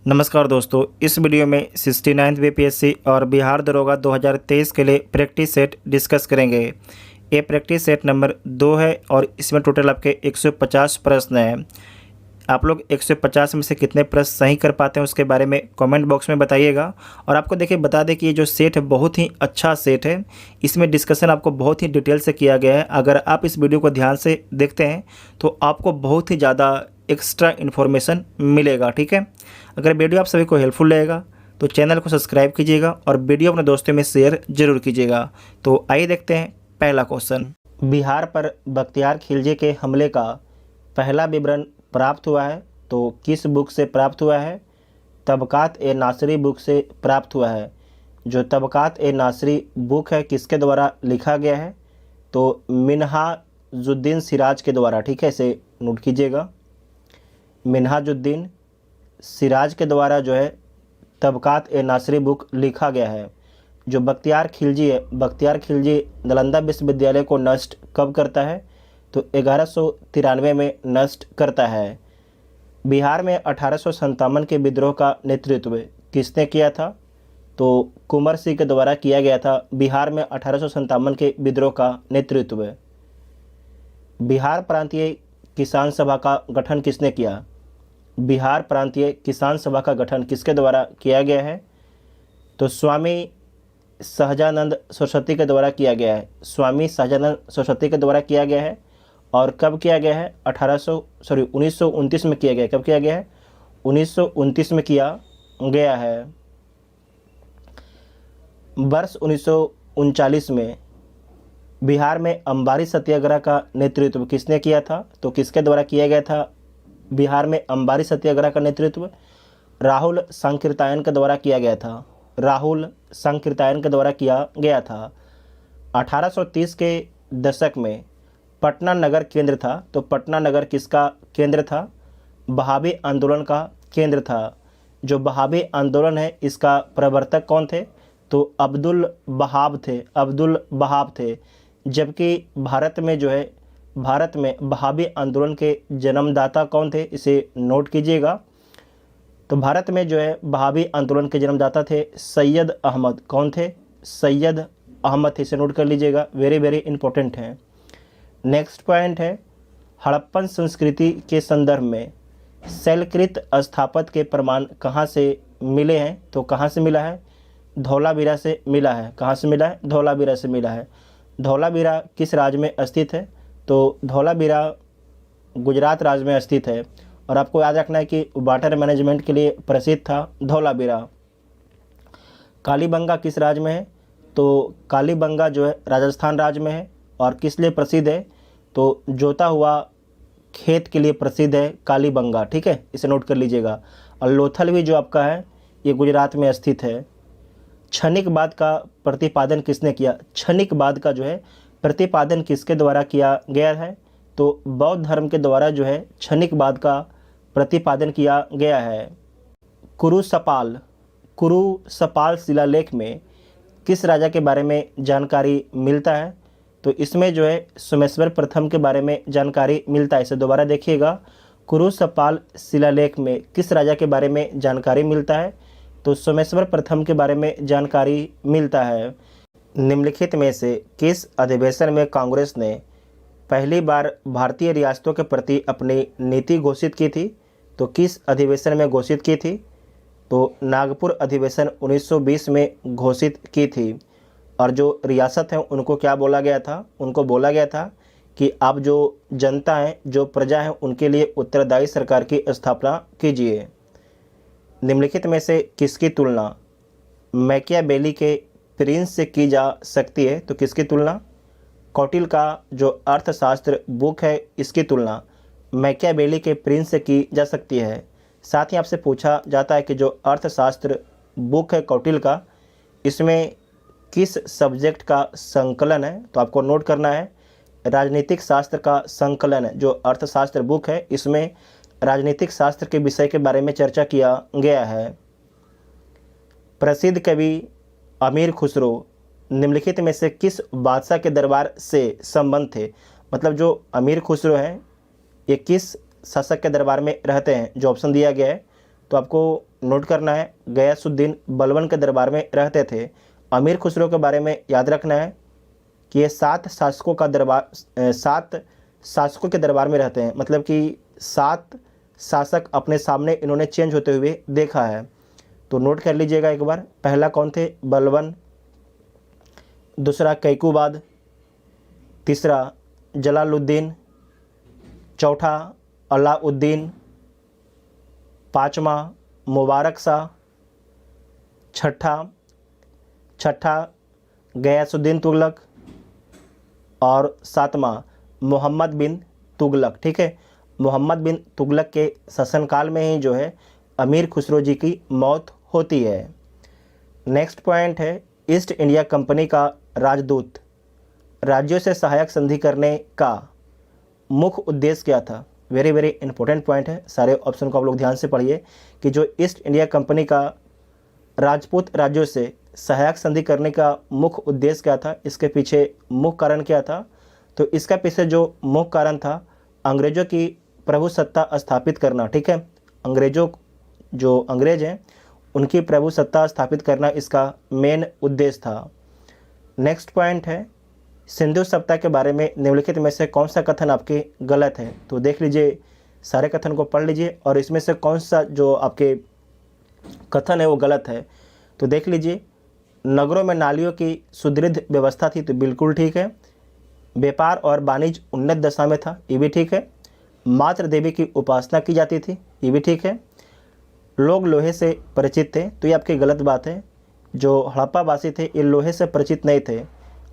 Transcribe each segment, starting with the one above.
नमस्कार दोस्तों, इस वीडियो में 69th बीपीएससी और बिहार दरोगा 2023 के लिए प्रैक्टिस सेट डिस्कस करेंगे। ये प्रैक्टिस सेट नंबर 2 है और इसमें टोटल आपके 150 प्रश्न हैं। आप लोग 150 में से कितने प्रश्न सही कर पाते हैं उसके बारे में कमेंट बॉक्स में बताइएगा। और आपको देखिए बता दें कि ये जो सेट है बहुत ही अच्छा सेट है। इसमें डिस्कशन आपको बहुत ही डिटेल से किया गया है। अगर आप इस वीडियो को ध्यान से देखते हैं तो आपको बहुत ही ज़्यादा एक्स्ट्रा इन्फॉर्मेशन मिलेगा। ठीक है, अगर वीडियो आप सभी को हेल्पफुल लगेगा तो चैनल को सब्सक्राइब कीजिएगा और वीडियो अपने दोस्तों में शेयर जरूर कीजिएगा। तो आइए देखते हैं पहला क्वेश्चन। बिहार पर बख्तियार खिलजी के हमले का पहला विवरण प्राप्त हुआ है तो किस बुक से प्राप्त हुआ है? तबकात ए नासरी बुक से प्राप्त हुआ है। जो तबकात ए नासरी बुक है किसके द्वारा लिखा गया है? तो मिन्हाजुद्दीन सिराज के द्वारा। ठीक है, इसे नोट कीजिएगा। मिन्हाजुद्दीन सिराज के द्वारा जो है तबकात ए नासरी बुक लिखा गया है। जो बख्तियार खिलजी है, बख्तियार खिलजी नालंदा विश्वविद्यालय को नष्ट कब करता है? तो 1193 में नष्ट करता है। बिहार में 1857 के विद्रोह का नेतृत्व किसने किया था? तो कुंवर सिंह के द्वारा किया गया था। बिहार में 1857 के विद्रोह का नेतृत्व। बिहार प्रांतीय किसान सभा का गठन किसने किया? बिहार प्रांतीय किसान सभा का गठन किसके द्वारा किया गया है? तो स्वामी सहजानंद सरस्वती के द्वारा किया गया है। स्वामी सहजानंद सरस्वती के द्वारा किया गया है। और कब किया गया है? 1929 में किया गया है। कब किया गया है? 1929 में किया गया है। वर्ष 1939 में बिहार में अंबारी सत्याग्रह का नेतृत्व किसने किया था? तो किसके द्वारा किया गया था? बिहार में अंबारी सत्याग्रह का नेतृत्व राहुल सांकृत्यायन के द्वारा किया गया था। राहुल सांकृत्यायन के द्वारा किया गया था। 1830 के दशक में पटना नगर केंद्र था। तो पटना नगर किसका केंद्र था? बहावी आंदोलन का केंद्र था। जो बहावी आंदोलन है इसका प्रवर्तक कौन थे? तो अब्दुल वहाब थे। अब्दुल वहाब थे। जबकि भारत में बहावी आंदोलन के जन्मदाता कौन थे? इसे नोट कीजिएगा। तो भारत में जो है बहावी आंदोलन के जन्मदाता थे सैयद अहमद। कौन थे? सैयद अहमद थे। इसे नोट कर लीजिएगा, वेरी वेरी इंपॉर्टेंट है। नेक्स्ट पॉइंट है, हड़प्पन संस्कृति के संदर्भ में शैलकृत स्थापत्य के प्रमाण कहाँ से मिले हैं? तो कहाँ से मिला है? धौलावीरा से मिला है। कहाँ से मिला है? धौलावीरा से मिला है। धौलावीरा किस राज्य में स्थित है? तो धौलावीरा गुजरात राज्य में स्थित है। और आपको याद रखना है कि वाटर मैनेजमेंट के लिए प्रसिद्ध था धौलावीरा। कालीबंगा किस राज्य में है? तो कालीबंगा जो है राजस्थान राज्य में है। और किस लिए प्रसिद्ध है? तो जोता हुआ खेत के लिए प्रसिद्ध है कालीबंगा। ठीक है, इसे नोट कर लीजिएगा। और लोथल भी जो आपका है ये गुजरात में स्थित है। क्षणिकवाद का प्रतिपादन किसने किया? क्षणिकवाद का जो है प्रतिपादन किसके द्वारा किया गया है? तो बौद्ध धर्म के द्वारा जो है क्षणिकवाद का प्रतिपादन किया गया है। कुरुसपाल शिलालेख में किस राजा के बारे में जानकारी मिलता है? तो इसमें जो है सोमेश्वर प्रथम के बारे में जानकारी मिलता है। इसे दोबारा देखिएगा। कुरुसपाल शिलालेख में किस राजा के बारे में जानकारी मिलता है? तो सोमेश्वर प्रथम के बारे में जानकारी मिलता है। निम्नलिखित में से किस अधिवेशन में कांग्रेस ने पहली बार भारतीय रियासतों के प्रति अपनी नीति घोषित की थी? तो किस अधिवेशन में घोषित की थी? तो नागपुर अधिवेशन 1920 में घोषित की थी। और जो रियासत हैं उनको क्या बोला गया था? उनको बोला गया था कि आप जो जनता हैं, जो प्रजा हैं, उनके लिए उत्तरदायी सरकार की स्थापना कीजिए। निम्नलिखित में से किसकी तुलना मैकियावेली के प्रिंस से की जा सकती है? तो किसकी तुलना? कौटिल्य का जो अर्थशास्त्र बुक है इसकी तुलना मैकियावेली के प्रिंस से की जा सकती है। साथ ही आपसे पूछा जाता है कि जो अर्थशास्त्र बुक है कौटिल्य का, इसमें किस सब्जेक्ट का संकलन है? तो आपको नोट करना है राजनीतिक शास्त्र का संकलन है। जो अर्थशास्त्र बुक है इसमें राजनीतिक शास्त्र के विषय के बारे में चर्चा किया गया है। प्रसिद्ध कवि अमीर खुसरो निम्नलिखित में से किस बादशाह के दरबार से संबंध थे? मतलब जो अमीर खुसरो हैं ये किस शासक के दरबार में रहते हैं? जो ऑप्शन दिया गया है तो आपको नोट करना है गयासुद्दीन बलबन के दरबार में रहते थे। अमीर खुसरो के बारे में याद रखना है कि ये 7 शासकों के दरबार में रहते हैं, मतलब कि 7 शासक अपने सामने इन्होंने चेंज होते हुए देखा है। तो नोट कर लीजिएगा एक बार। पहला कौन थे? बलबन। दूसरा कैकुबाद। तीसरा जलालुद्दीन। चौथा अलाउद्दीन। पाँचवा मुबारक शाह। छठा गयासुद्दीन तुगलक। और 7वां मोहम्मद बिन तुगलक। ठीक है, मोहम्मद बिन तुगलक के शासनकाल में ही जो है अमीर खुसरो जी की मौत होती है। नेक्स्ट पॉइंट है ईस्ट इंडिया कंपनी का राजदूत राज्यों से सहायक संधि करने का मुख्य उद्देश्य क्या था? वेरी वेरी इंपॉर्टेंट पॉइंट है, सारे ऑप्शन को आप लोग ध्यान से पढ़िए कि जो ईस्ट इंडिया कंपनी का राजपूत राज्यों से सहायक संधि करने का मुख्य उद्देश्य क्या था, इसके पीछे मुख्य कारण क्या था? तो इसका पीछे जो मुख्य कारण था अंग्रेज़ों की प्रभुसत्ता स्थापित करना। ठीक है, जो अंग्रेज हैं उनकी प्रभुसत्ता स्थापित करना इसका मेन उद्देश्य था। नेक्स्ट पॉइंट है सिंधु सभ्यता के बारे में निम्नलिखित में से कौन सा कथन आपके गलत है? तो देख लीजिए, सारे कथन को पढ़ लीजिए और इसमें से कौन सा जो आपके कथन है वो गलत है। तो देख लीजिए, नगरों में नालियों की सुदृढ़ व्यवस्था थी, तो बिल्कुल ठीक है। व्यापार और वाणिज्य उन्नत दशा में था, ये भी ठीक है। मातृ देवी की उपासना की जाती थी, ये भी ठीक है। लोग लोहे से परिचित थे, तो ये आपकी गलत बात है। जो हड़प्पा वासी थे ये लोहे से परिचित नहीं थे।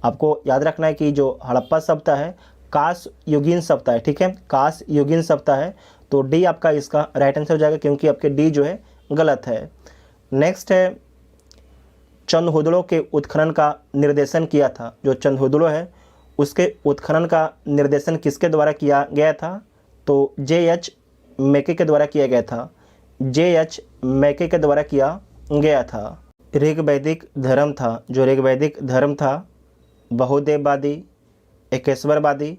आपको याद रखना है कि जो हड़प्पा सभ्यता है कांस युगीन सभ्यता है। ठीक है, कांस युगीन सभ्यता है, तो डी आपका इसका राइट आंसर हो जाएगा, क्योंकि आपके डी जो है गलत है। नेक्स्ट है चंदहुदड़ो के उत्खनन का निर्देशन किया था। जो चंदहुदड़ो है उसके उत्खनन का निर्देशन किसके द्वारा किया गया था? तो J.H. मैके के द्वारा किया गया था। J.H. मैके के द्वारा किया गया था। ऋग्वैदिक धर्म था, जो ऋग्वैदिक धर्म था बहुदेववादी, एकेश्वरवादी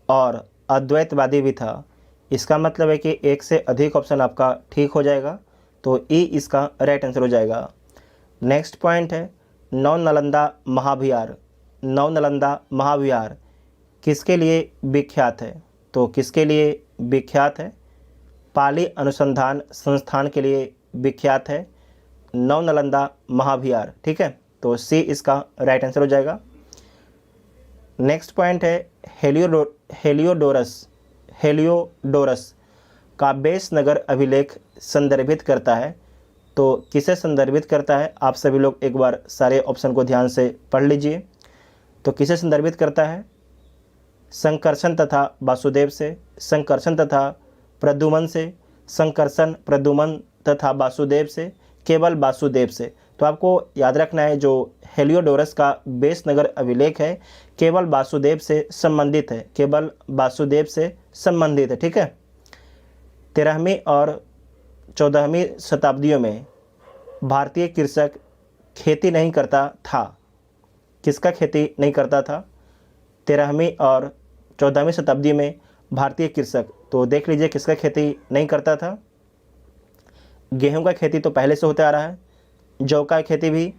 और अद्वैतवादी भी था। इसका मतलब है कि एक से अधिक ऑप्शन आपका ठीक हो जाएगा, तो ई इसका राइट आंसर हो जाएगा। नेक्स्ट पॉइंट है नवनालंदा महाविहार। नवनालंदा महाविहार किसके लिए विख्यात है? तो किसके लिए विख्यात है? पाली अनुसंधान संस्थान के लिए विख्यात है नवनालंदा महाविहार। ठीक है, तो सी इसका राइट आंसर हो जाएगा। नेक्स्ट पॉइंट है हेलियोडोरस का बेस नगर अभिलेख संदर्भित करता है। तो किसे संदर्भित करता है? आप सभी लोग एक बार सारे ऑप्शन को ध्यान से पढ़ लीजिए। तो किसे संदर्भित करता है? संकर्षण तथा वासुदेव से, संकर्षण तथा प्रद्युमन से, संकर्षण प्रद्युमन तथा वासुदेव से, केवल वासुदेव से। तो आपको याद रखना है जो हेलियोडोरस का बेस नगर अभिलेख है केवल वासुदेव से संबंधित है, केवल वासुदेव से संबंधित है। ठीक है, 13वीं और 14वीं शताब्दियों में भारतीय कृषक खेती नहीं करता था। किसका खेती नहीं करता था? 13वीं और 14वीं शताब्दी में भारतीय कृषक, तो देख लीजिए किसका खेती नहीं करता था। गेहूं का खेती तो पहले से होता आ रहा है, जौ का खेती भी,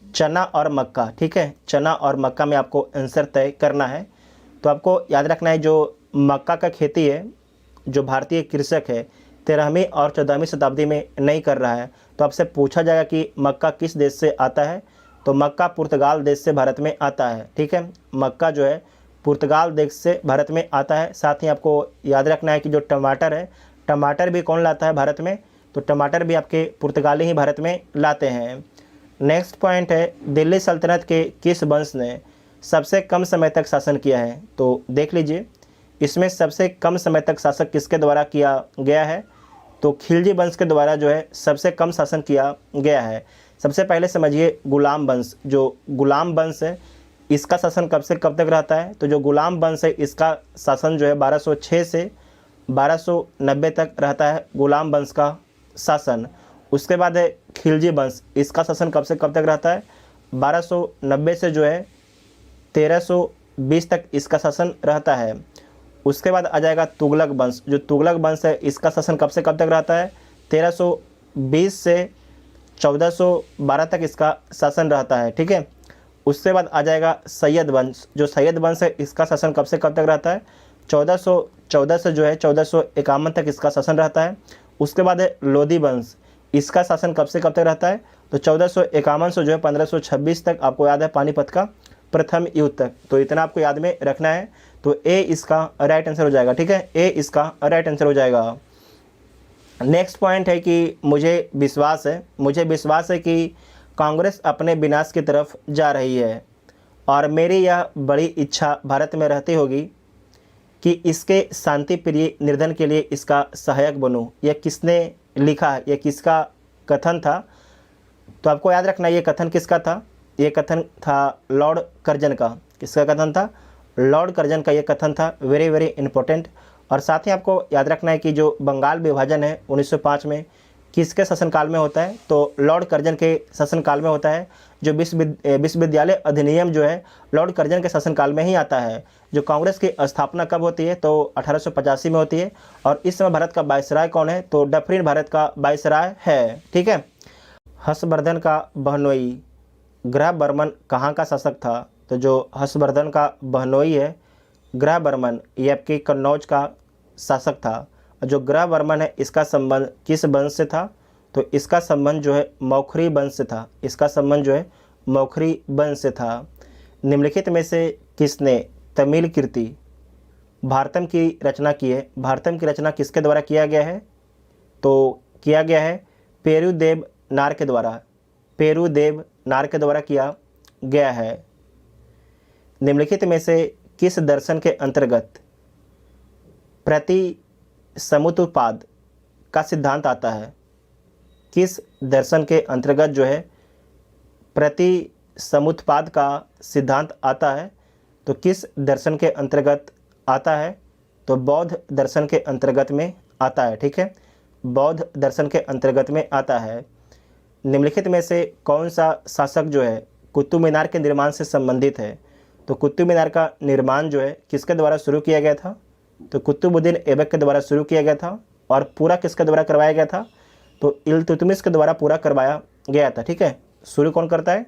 चना और मक्का। ठीक है, चना और मक्का में आपको आंसर तय करना है। तो आपको याद रखना है जो मक्का का खेती है जो भारतीय कृषक है 13वीं और 14वीं शताब्दी में नहीं कर रहा है। तो आपसे पूछा जाएगा कि मक्का किस देश से आता है? तो मक्का पुर्तगाल देश से भारत में आता है। ठीक है, मक्का जो है पुर्तगाल देश से भारत में आता है। साथ ही आपको याद रखना है कि जो टमाटर है, टमाटर भी कौन लाता है भारत में? तो टमाटर भी आपके पुर्तगाली ही भारत में लाते हैं। नेक्स्ट पॉइंट है दिल्ली सल्तनत के किस वंश ने सबसे कम समय तक शासन किया है? तो देख लीजिए इसमें सबसे कम समय तक शासन किसके द्वारा किया गया है? तो खिलजी वंश के द्वारा जो है सबसे कम शासन किया गया है। सबसे पहले समझिए गुलाम वंश, जो गुलाम वंश है इसका शासन कब से कब तक रहता है? तो जो गुलाम वंश है इसका शासन जो है 1206 से 1290 तक रहता है गुलाम वंश का शासन। उसके बाद है खिलजी वंश, इसका शासन कब से कब तक रहता है? 1290 से जो है 1320 तक इसका शासन रहता है। उसके बाद आ जाएगा तुगलक वंश, जो तुगलक वंश है इसका शासन कब से कब तक रहता है? 1320 से 1412 तक इसका शासन रहता है। ठीक है, उसके बाद आ जाएगा सैयद वंश। जो सैयद वंश है इसका शासन कब से कब तक रहता है? 1414 से जो है 1451 तक इसका शासन रहता है। उसके बाद है लोधी वंश, इसका शासन कब से कब तक रहता है? तो 1451 से जो है 1526 तक, आपको याद है पानीपत का प्रथम युद्ध तक। तो इतना आपको याद में रखना है। तो ए इसका राइट आंसर हो जाएगा। ठीक है, ए इसका राइट आंसर हो जाएगा। नेक्स्ट पॉइंट है कि मुझे विश्वास है कि कांग्रेस अपने विनाश की तरफ जा रही है और मेरी यह बड़ी इच्छा भारत में रहती होगी कि इसके शांति प्रिय निर्धन के लिए इसका सहायक बनूं। यह किसने लिखा है? यह किसका कथन था? तो आपको याद रखना ये कथन किसका था? ये कथन था लॉर्ड कर्जन का। किसका कथन था? लॉर्ड कर्जन का ये कथन था। Very very important. और साथ ही आपको याद रखना है कि जो बंगाल विभाजन है 1905 में किसके शासनकाल में होता है? तो लॉर्ड कर्जन के शासनकाल में होता है। जो विश्वविद्यालय अधिनियम जो है लॉर्ड कर्जन के शासनकाल में ही आता है। जो कांग्रेस की स्थापना कब होती है? तो 1885 में होती है। और इस समय भारत का वायसराय कौन है? तो डफरिन भारत का वायसराय है। ठीक है, हर्षवर्धन का बहनोई ग्रहबर्मन कहाँ का शासक था? तो जो हर्षवर्धन का बहनोई है ग्रहबर्मन, ये आपके कन्नौज का शासक था। जो ग्रहबर्मन है इसका संबंध किस वंश से था? तो इसका संबंध जो है मौखरी वंश से था। इसका संबंध जो है मौखरी वंश से था। निम्नलिखित में से किसने तमिल कृति भारतम की रचना की है? भारतम की रचना किसके द्वारा किया गया है? तो किया गया है पेरुदेव नार के द्वारा। पेरुदेव नार के द्वारा किया गया है। निम्नलिखित में से किस दर्शन के अंतर्गत प्रति समुत्पाद का सिद्धांत आता है? किस दर्शन के अंतर्गत जो है प्रति समुत्पाद का सिद्धांत आता है? तो किस दर्शन के अंतर्गत आता है? तो बौद्ध दर्शन के अंतर्गत में आता है। ठीक है, बौद्ध दर्शन के अंतर्गत में आता है। निम्नलिखित में से कौन सा शासक जो है कुतुब मीनार के निर्माण से संबंधित है? तो कुतुब मीनार का निर्माण जो है किसके द्वारा शुरू किया गया था? तो कुतुबुद्दीन ऐबक के द्वारा शुरू किया गया था। और पूरा किसके द्वारा करवाया गया था? तो इल्तुतमिश के द्वारा पूरा करवाया गया था। ठीक है, शुरू कौन करता है?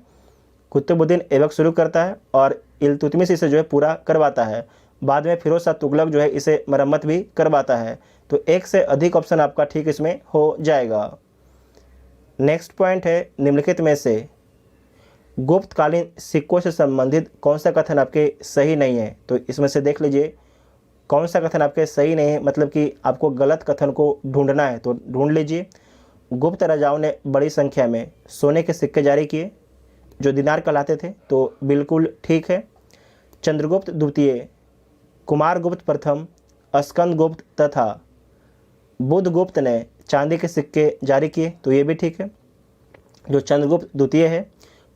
कुतुबुद्दीन ऐबक शुरू करता है और इल्तुतमिश इसे जो है पूरा करवाता है। बाद में फिरोज शाह तुगलक जो है इसे मरम्मत भी करवाता है। तो एक से अधिक ऑप्शन आपका ठीक इसमें हो जाएगा। नेक्स्ट पॉइंट है निम्नलिखित में से गुप्तकालीन सिक्कों से संबंधित कौन सा कथन आपके सही नहीं है? तो इसमें से देख लीजिए कौन सा कथन आपके सही नहीं है, मतलब कि आपको गलत कथन को ढूंढना है। तो ढूंढ लीजिए। गुप्त राजाओं ने बड़ी संख्या में सोने के सिक्के जारी किए जो दिनार कहलाते थे। तो बिल्कुल ठीक है। चंद्रगुप्त द्वितीय, कुमारगुप्त प्रथम, स्कंदगुप्त तथा बुधगुप्त ने चांदी के सिक्के जारी किए। तो ये भी ठीक है। जो चंद्रगुप्त द्वितीय है,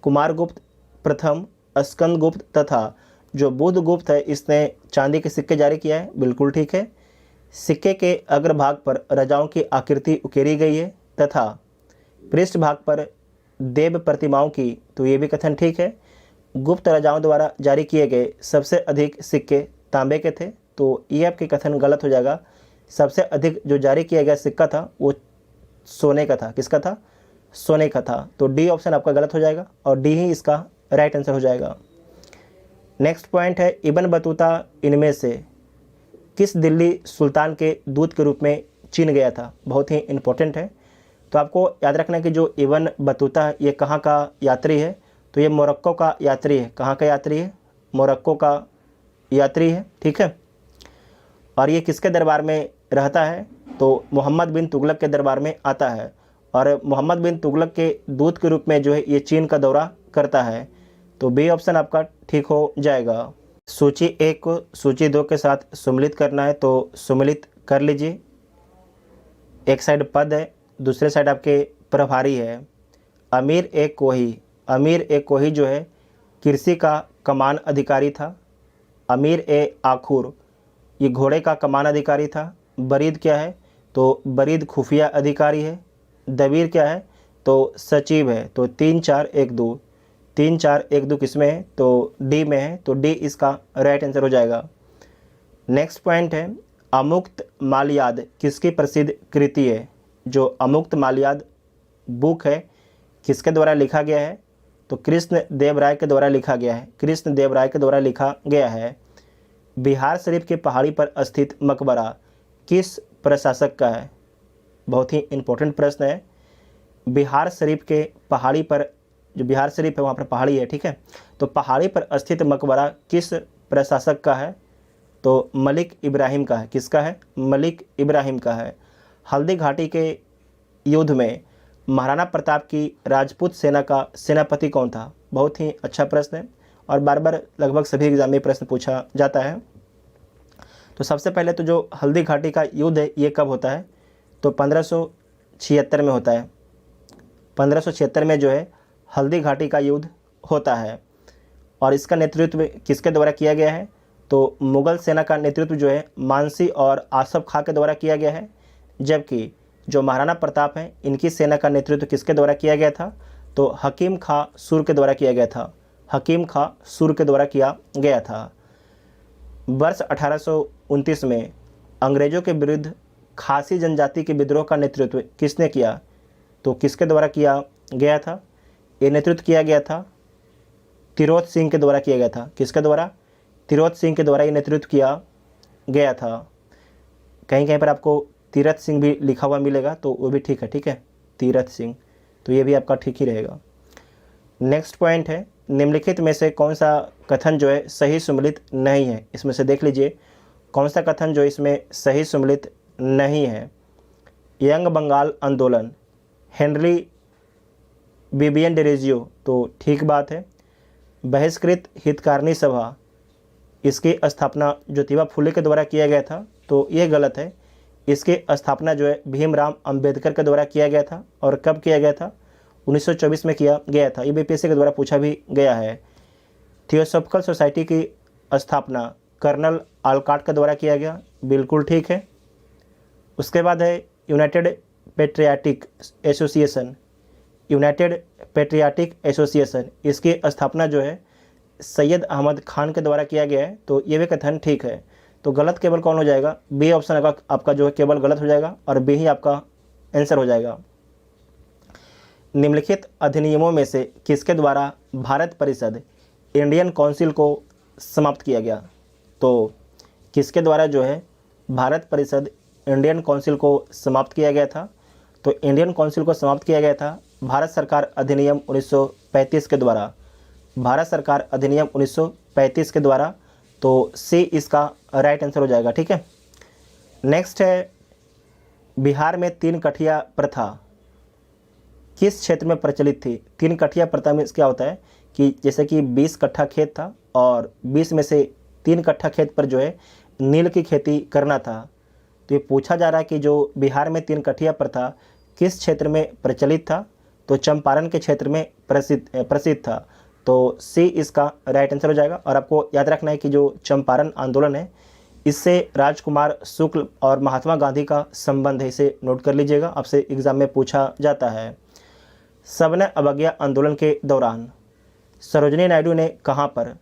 कुमारगुप्त प्रथम, स्कंदगुप्त तथा जो बुधगुप्त है इसने चांदी के सिक्के जारी किया है। बिल्कुल ठीक है। सिक्के के अग्रभाग पर राजाओं की आकृति उकेरी गई है तथा पृष्ठभाग पर देव प्रतिमाओं की। तो ये भी कथन ठीक है। गुप्त राजाओं द्वारा जारी किए गए सबसे अधिक सिक्के तांबे के थे। तो ये आपके कथन गलत हो जाएगा। सबसे अधिक जो जारी किया गया सिक्का था वो सोने का था। किसका था? सोने का था। तो डी ऑप्शन आपका गलत हो जाएगा और डी ही इसका राइट आंसर हो जाएगा। नेक्स्ट पॉइंट है इब्न बतूता इनमें से किस दिल्ली सुल्तान के दूत के रूप में चीन गया था? बहुत ही इंपॉर्टेंट है। तो आपको याद रखना है कि जो इब्न बतूता है ये कहाँ का यात्री है? तो ये मोरक्को का यात्री है। कहाँ का यात्री है? मोरक्को का यात्री है। ठीक है, और ये किसके दरबार में रहता है? तो मोहम्मद बिन तुगलक के दरबार में आता है और मोहम्मद बिन तुगलक के दूत के रूप में जो है ये चीन का दौरा करता है। तो बी ऑप्शन आपका ठीक हो जाएगा। सूची 1 को सूची 2 के साथ सम्मिलित करना है तो सम्मिलित कर लीजिए। एक साइड पद है, दूसरे साइड आपके प्रभारी है। अमीर ए कोही जो है कृषि का कमान अधिकारी था। अमीर ए आखुर ये घोड़े का कमान अधिकारी था। बरीद क्या है? तो बरीद खुफिया अधिकारी है। दबीर क्या है? तो सचिव है। तो 3 4 1 2 3 4 1 2 किस में है? तो डी में है। तो डी इसका राइट आंसर हो जाएगा। नेक्स्ट पॉइंट है अमुक्त मालयाद किसकी प्रसिद्ध कृति है? जो अमुक्त माल्याद बुक है किसके द्वारा लिखा गया है? तो कृष्ण देव राय के द्वारा लिखा गया है, कृष्ण देव राय के द्वारा लिखा गया है। बिहार शरीफ की पहाड़ी पर स्थित मकबरा किस प्रशासक का है? बहुत ही इंपॉर्टेंट प्रश्न है। बिहार शरीफ के पहाड़ी पर, जो बिहार शरीफ है वहाँ पर पहाड़ी है, ठीक है, तो पहाड़ी पर स्थित मकबरा किस प्रशासक का है? तो मलिक इब्राहिम का है। किसका है? मलिक इब्राहिम का है। हल्दी घाटी के युद्ध में महाराणा प्रताप की राजपूत सेना का सेनापति कौन था? बहुत ही अच्छा प्रश्न है और बार बार लगभग सभी एग्जाम में प्रश्न पूछा जाता है। तो सबसे पहले तो जो हल्दी घाटी का युद्ध है ये कब होता है? तो 1576 में होता है। 1576 में जो है हल्दी घाटी का युद्ध होता है और इसका नेतृत्व किसके द्वारा किया गया है? तो मुगल सेना का नेतृत्व जो है मानसी और आसफ खां के द्वारा किया गया है, जबकि जो महाराणा प्रताप हैं इनकी सेना का नेतृत्व किसके द्वारा किया गया था? तो हकीम खां सुर के द्वारा किया गया था, हकीम खां सुर के द्वारा किया गया था। वर्ष 1829 में अंग्रेजों के विरुद्ध खासी जनजाति के विद्रोह का नेतृत्व किसने किया? तो किसके द्वारा किया गया था? ये नेतृत्व किया गया था तिरोत सिंह के द्वारा किया गया था। किसके द्वारा? तिरोत सिंह के द्वारा ये नेतृत्व किया गया था। कहीं कहीं पर आपको तीरथ सिंह भी लिखा हुआ मिलेगा तो वो भी ठीक है, ठीक है, तीरथ सिंह, तो ये भी आपका ठीक ही रहेगा। नेक्स्ट पॉइंट है, निम्नलिखित में से कौन सा कथन जो है सही सुमेलित नहीं है? इसमें से देख लीजिए कौन सा कथन जो इसमें सही सुमेलित नहीं है। यंग बंगाल आंदोलन, हेनरी बिबियन डेरेजियो, तो ठीक बात है। बहिष्कृत हितकारिणी सभा, इसकी स्थापना ज्योतिबा फुले के द्वारा किया गया था, तो ये गलत है। इसकी स्थापना जो है भीमराव अंबेडकर के द्वारा किया गया था। और कब किया गया था? 1924 में किया गया था। ये बीपीएससी के द्वारा पूछा भी गया है। थियोसॉफिकल सोसाइटी की स्थापना कर्नल आलकाट के द्वारा किया गया, बिल्कुल ठीक है। उसके बाद है United patriotic association, United patriotic association, इसकी स्थापना जो है सैयद अहमद खान के द्वारा किया गया है, तो ये भी कथन ठीक है। तो गलत केवल कौन हो जाएगा? बी ऑप्शन आपका जो है केवल गलत हो जाएगा और बी ही आपका आंसर हो जाएगा। निम्नलिखित अधिनियमों में से किसके द्वारा भारत परिषद इंडियन काउंसिल को समाप्त किया गया? तो किसके द्वारा जो है भारत परिषद इंडियन काउंसिल को समाप्त किया गया था? तो इंडियन काउंसिल को समाप्त किया गया था भारत सरकार अधिनियम 1935 के द्वारा, भारत सरकार अधिनियम 1935 के द्वारा। तो सी इसका राइट आंसर हो जाएगा, ठीक है। नेक्स्ट है, बिहार में 3 कठिया प्रथा किस क्षेत्र में प्रचलित थी? 3 कठिया प्रथा में क्या होता है कि जैसे कि 20 कट्ठा खेत था और 20 में से 3 कट्ठा खेत पर जो है नील की खेती करना था। तो ये पूछा जा रहा है कि जो बिहार में 3 कठिया प्रथा किस क्षेत्र में प्रचलित था? तो चंपारण के क्षेत्र में प्रसिद्ध था। तो सी इसका राइट आंसर हो जाएगा। और आपको याद रखना है कि जो चंपारण आंदोलन है इससे राजकुमार शुक्ल और महात्मा गांधी का संबंध है, इसे नोट कर लीजिएगा, आपसे एग्जाम में पूछा जाता है। सविनय अवज्ञा आंदोलन के दौरान सरोजिनी नायडू ने कहां पर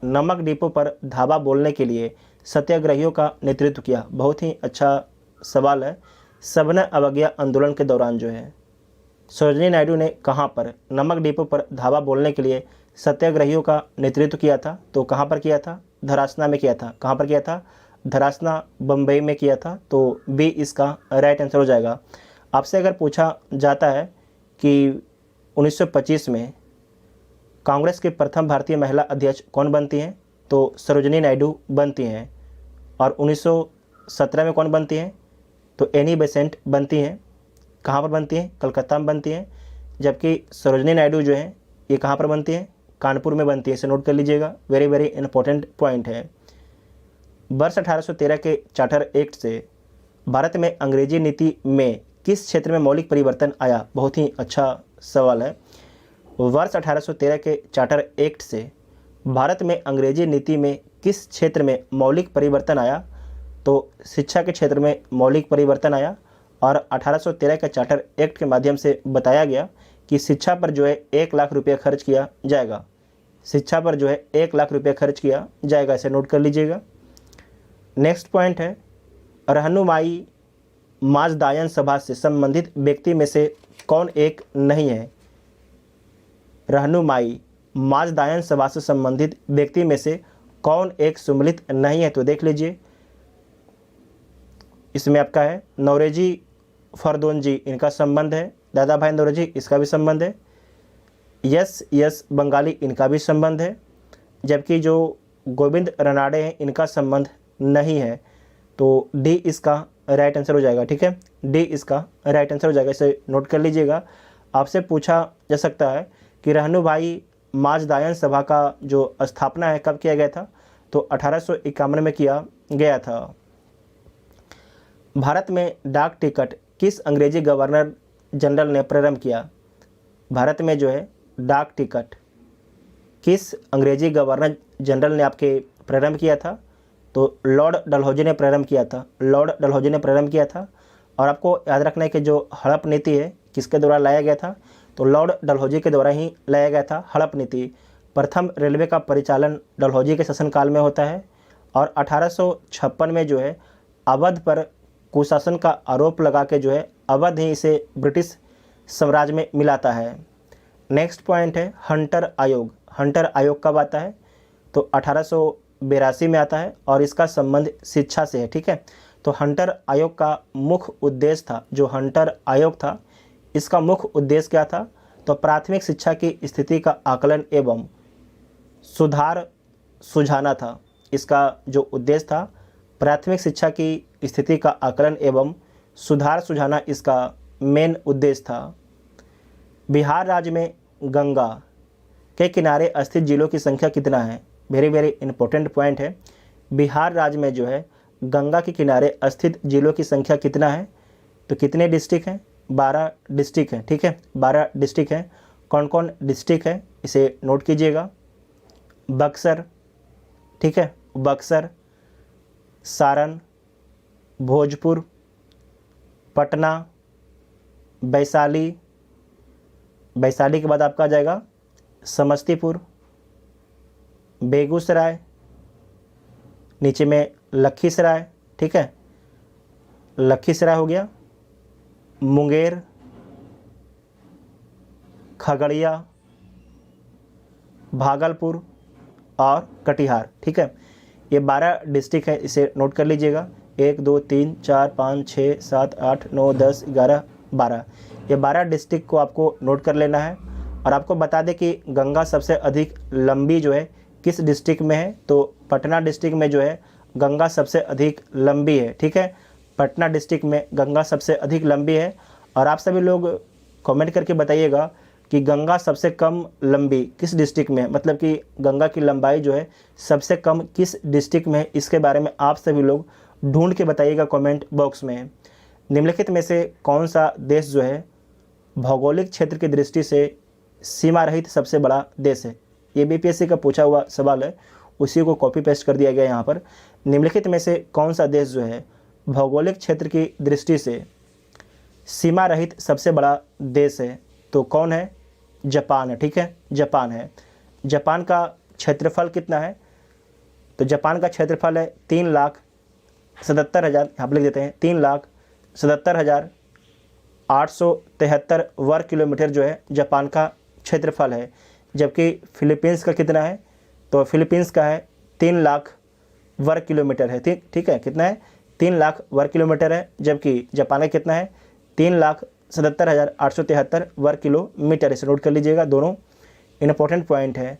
नमक डिपो पर धावा बोलने के लिए सत्याग्रहियों का नेतृत्व किया? बहुत ही अच्छा सवाल है। सविनय अवज्ञा आंदोलन के दौरान जो है सरोजिनी नायडू ने कहां पर नमक डिपो पर धावा बोलने के लिए सत्याग्रहियों का नेतृत्व किया था? तो कहां पर किया था? धरासना में किया था। कहां पर किया था? धरासना बम्बई में किया था। तो बी इसका राइट आंसर हो जाएगा। आपसे अगर पूछा जाता है कि 1925 में कांग्रेस के प्रथम भारतीय महिला अध्यक्ष कौन बनती हैं? तो सरोजिनी नायडू बनती हैं। और 1917 में कौन बनती हैं? तो एनी बेसेंट बनती हैं। कहाँ पर बनती हैं? कलकत्ता में बनती हैं। जबकि सरोजिनी नायडू जो है ये कहाँ पर बनती हैं? कानपुर में बनती है। इसे नोट कर लीजिएगा, वेरी वेरी इंपॉर्टेंट पॉइंट है। वर्ष 1813 के चार्टर एक्ट से भारत में अंग्रेजी नीति में किस क्षेत्र में मौलिक परिवर्तन आया? बहुत ही अच्छा सवाल है। वर्ष 1813 के चार्टर एक्ट से भारत में अंग्रेजी नीति में किस क्षेत्र में मौलिक परिवर्तन आया? तो शिक्षा के क्षेत्र में मौलिक परिवर्तन आया। और 1813 के चार्टर एक्ट के माध्यम से बताया गया कि शिक्षा पर जो है 1 लाख रुपये खर्च किया जाएगा। शिक्षा पर जो है 1 लाख रुपये खर्च किया जाएगा, इसे नोट कर लीजिएगा। नेक्स्ट पॉइंट है, रहनुमाई माझदायन सभा से संबंधित व्यक्ति में से कौन एक नहीं है? रहनुमाई माझदायन सभा से संबंधित व्यक्ति में से कौन एक सम्मिलित नहीं है? तो देख लीजिए, इसमें आपका है नौरोजी फरदोनजी, इनका संबंध है। दादा भाई नौरोजी, इसका भी संबंध है। यस बंगाली, इनका भी संबंध है। जबकि जो गोविंद रनाडे हैं, इनका संबंध नहीं है। तो डी इसका राइट आंसर हो जाएगा। ठीक है, डी इसका राइट आंसर हो जाएगा, इसे नोट कर लीजिएगा। आपसे पूछा जा सकता है कि रहनुभाई माझदायन सभा का जो स्थापना है कब किया गया था? तो 1851 में किया गया था। भारत में डाक टिकट किस अंग्रेजी गवर्नर जनरल ने प्रारंभ किया? भारत में जो है डाक टिकट किस अंग्रेजी गवर्नर जनरल ने आपके प्रारंभ किया था? तो लॉर्ड डलहौजी ने प्रारंभ किया था। लॉर्ड डलहौजी ने प्रारंभ किया था। और आपको याद रखना है कि जो हड़प नीति है किसके द्वारा लाया गया था? तो लॉर्ड डलहौजी के द्वारा ही लाया गया था हड़प नीति। प्रथम रेलवे का परिचालन डलहौजी के शासनकाल में होता है। और 1856 में जो है अवध पर कुशासन का आरोप लगा के जो है अवध ही इसे ब्रिटिश साम्राज्य में मिलाता है। नेक्स्ट पॉइंट है हंटर आयोग। हंटर आयोग कब आता है? तो 1882 में आता है और इसका संबंध शिक्षा से है। ठीक है, तो हंटर आयोग का मुख्य उद्देश्य था, जो हंटर आयोग था इसका मुख्य उद्देश्य क्या था? तो प्राथमिक शिक्षा की स्थिति का आकलन एवं सुधार सुझाना था। इसका जो उद्देश्य था प्राथमिक शिक्षा की स्थिति का आकलन एवं सुधार सुझाना, इसका मेन उद्देश्य था। बिहार राज्य में गंगा के किनारे स्थित जिलों की संख्या कितना है? वेरी वेरी इंपॉर्टेंट पॉइंट है। बिहार राज्य में जो है गंगा के किनारे स्थित जिलों की संख्या कितना है? तो कितने डिस्ट्रिक्ट हैं? 12 डिस्ट्रिक्ट हैं। ठीक है, 12 डिस्ट्रिक्ट हैं। कौन कौन डिस्ट्रिक्ट है इसे नोट कीजिएगा। बक्सर, ठीक है, बक्सर, सारण, भोजपुर, पटना, वैशाली, वैशाली के बाद आपका आ जाएगा समस्तीपुर, बेगूसराय, नीचे में लखीसराय। ठीक है, लखीसराय हो गया, मुंगेर, खगड़िया, भागलपुर और कटिहार। ठीक है, ये 12 डिस्ट्रिक्ट है, इसे नोट कर लीजिएगा। 1 2 3 4 5 6 7 8 9 10 11 12, ये 12 डिस्ट्रिक्ट को आपको नोट कर लेना है। और आपको बता दें कि गंगा सबसे अधिक लंबी जो है किस डिस्ट्रिक्ट में है? तो पटना डिस्ट्रिक्ट में जो है गंगा सबसे अधिक लंबी है। ठीक है, पटना डिस्ट्रिक्ट में गंगा सबसे अधिक लंबी है। और आप सभी लोग कमेंट करके बताइएगा कि गंगा सबसे कम लंबी किस डिस्ट्रिक्ट में है, मतलब कि गंगा की लंबाई जो है सबसे कम किस डिस्ट्रिक्ट में है। इसके बारे में आप सभी लोग ढूंढ के बताइएगा कमेंट बॉक्स में। निम्नलिखित में से कौन सा देश जो है भौगोलिक क्षेत्र की दृष्टि से सीमा रहित सबसे बड़ा देश है? ये बीपीएससी का पूछा हुआ सवाल है, उसी को कॉपी पेस्ट कर दिया गया यहाँ पर। निम्नलिखित में से कौन सा देश जो है भौगोलिक क्षेत्र की दृष्टि से सीमा रहित सबसे बड़ा देश है? तो कौन है? जापान है। ठीक है, जापान है। जापान का क्षेत्रफल कितना है? तो जापान का क्षेत्रफल है 3,77,000, यहाँ पर लिख देते हैं 3,77,873 वर्ग किलोमीटर जो है जापान का क्षेत्रफल है। जबकि फिलीपींस का कितना है? तो फिलीपींस का है 3 लाख वर्ग किलोमीटर है। ठीक है, कितना है? 3 लाख वर्ग किलोमीटर है। जबकि जापान का कितना है? 3,77,873 वर्ग किलोमीटर। इसे नोट कर लीजिएगा, दोनों इंपॉर्टेंट पॉइंट है।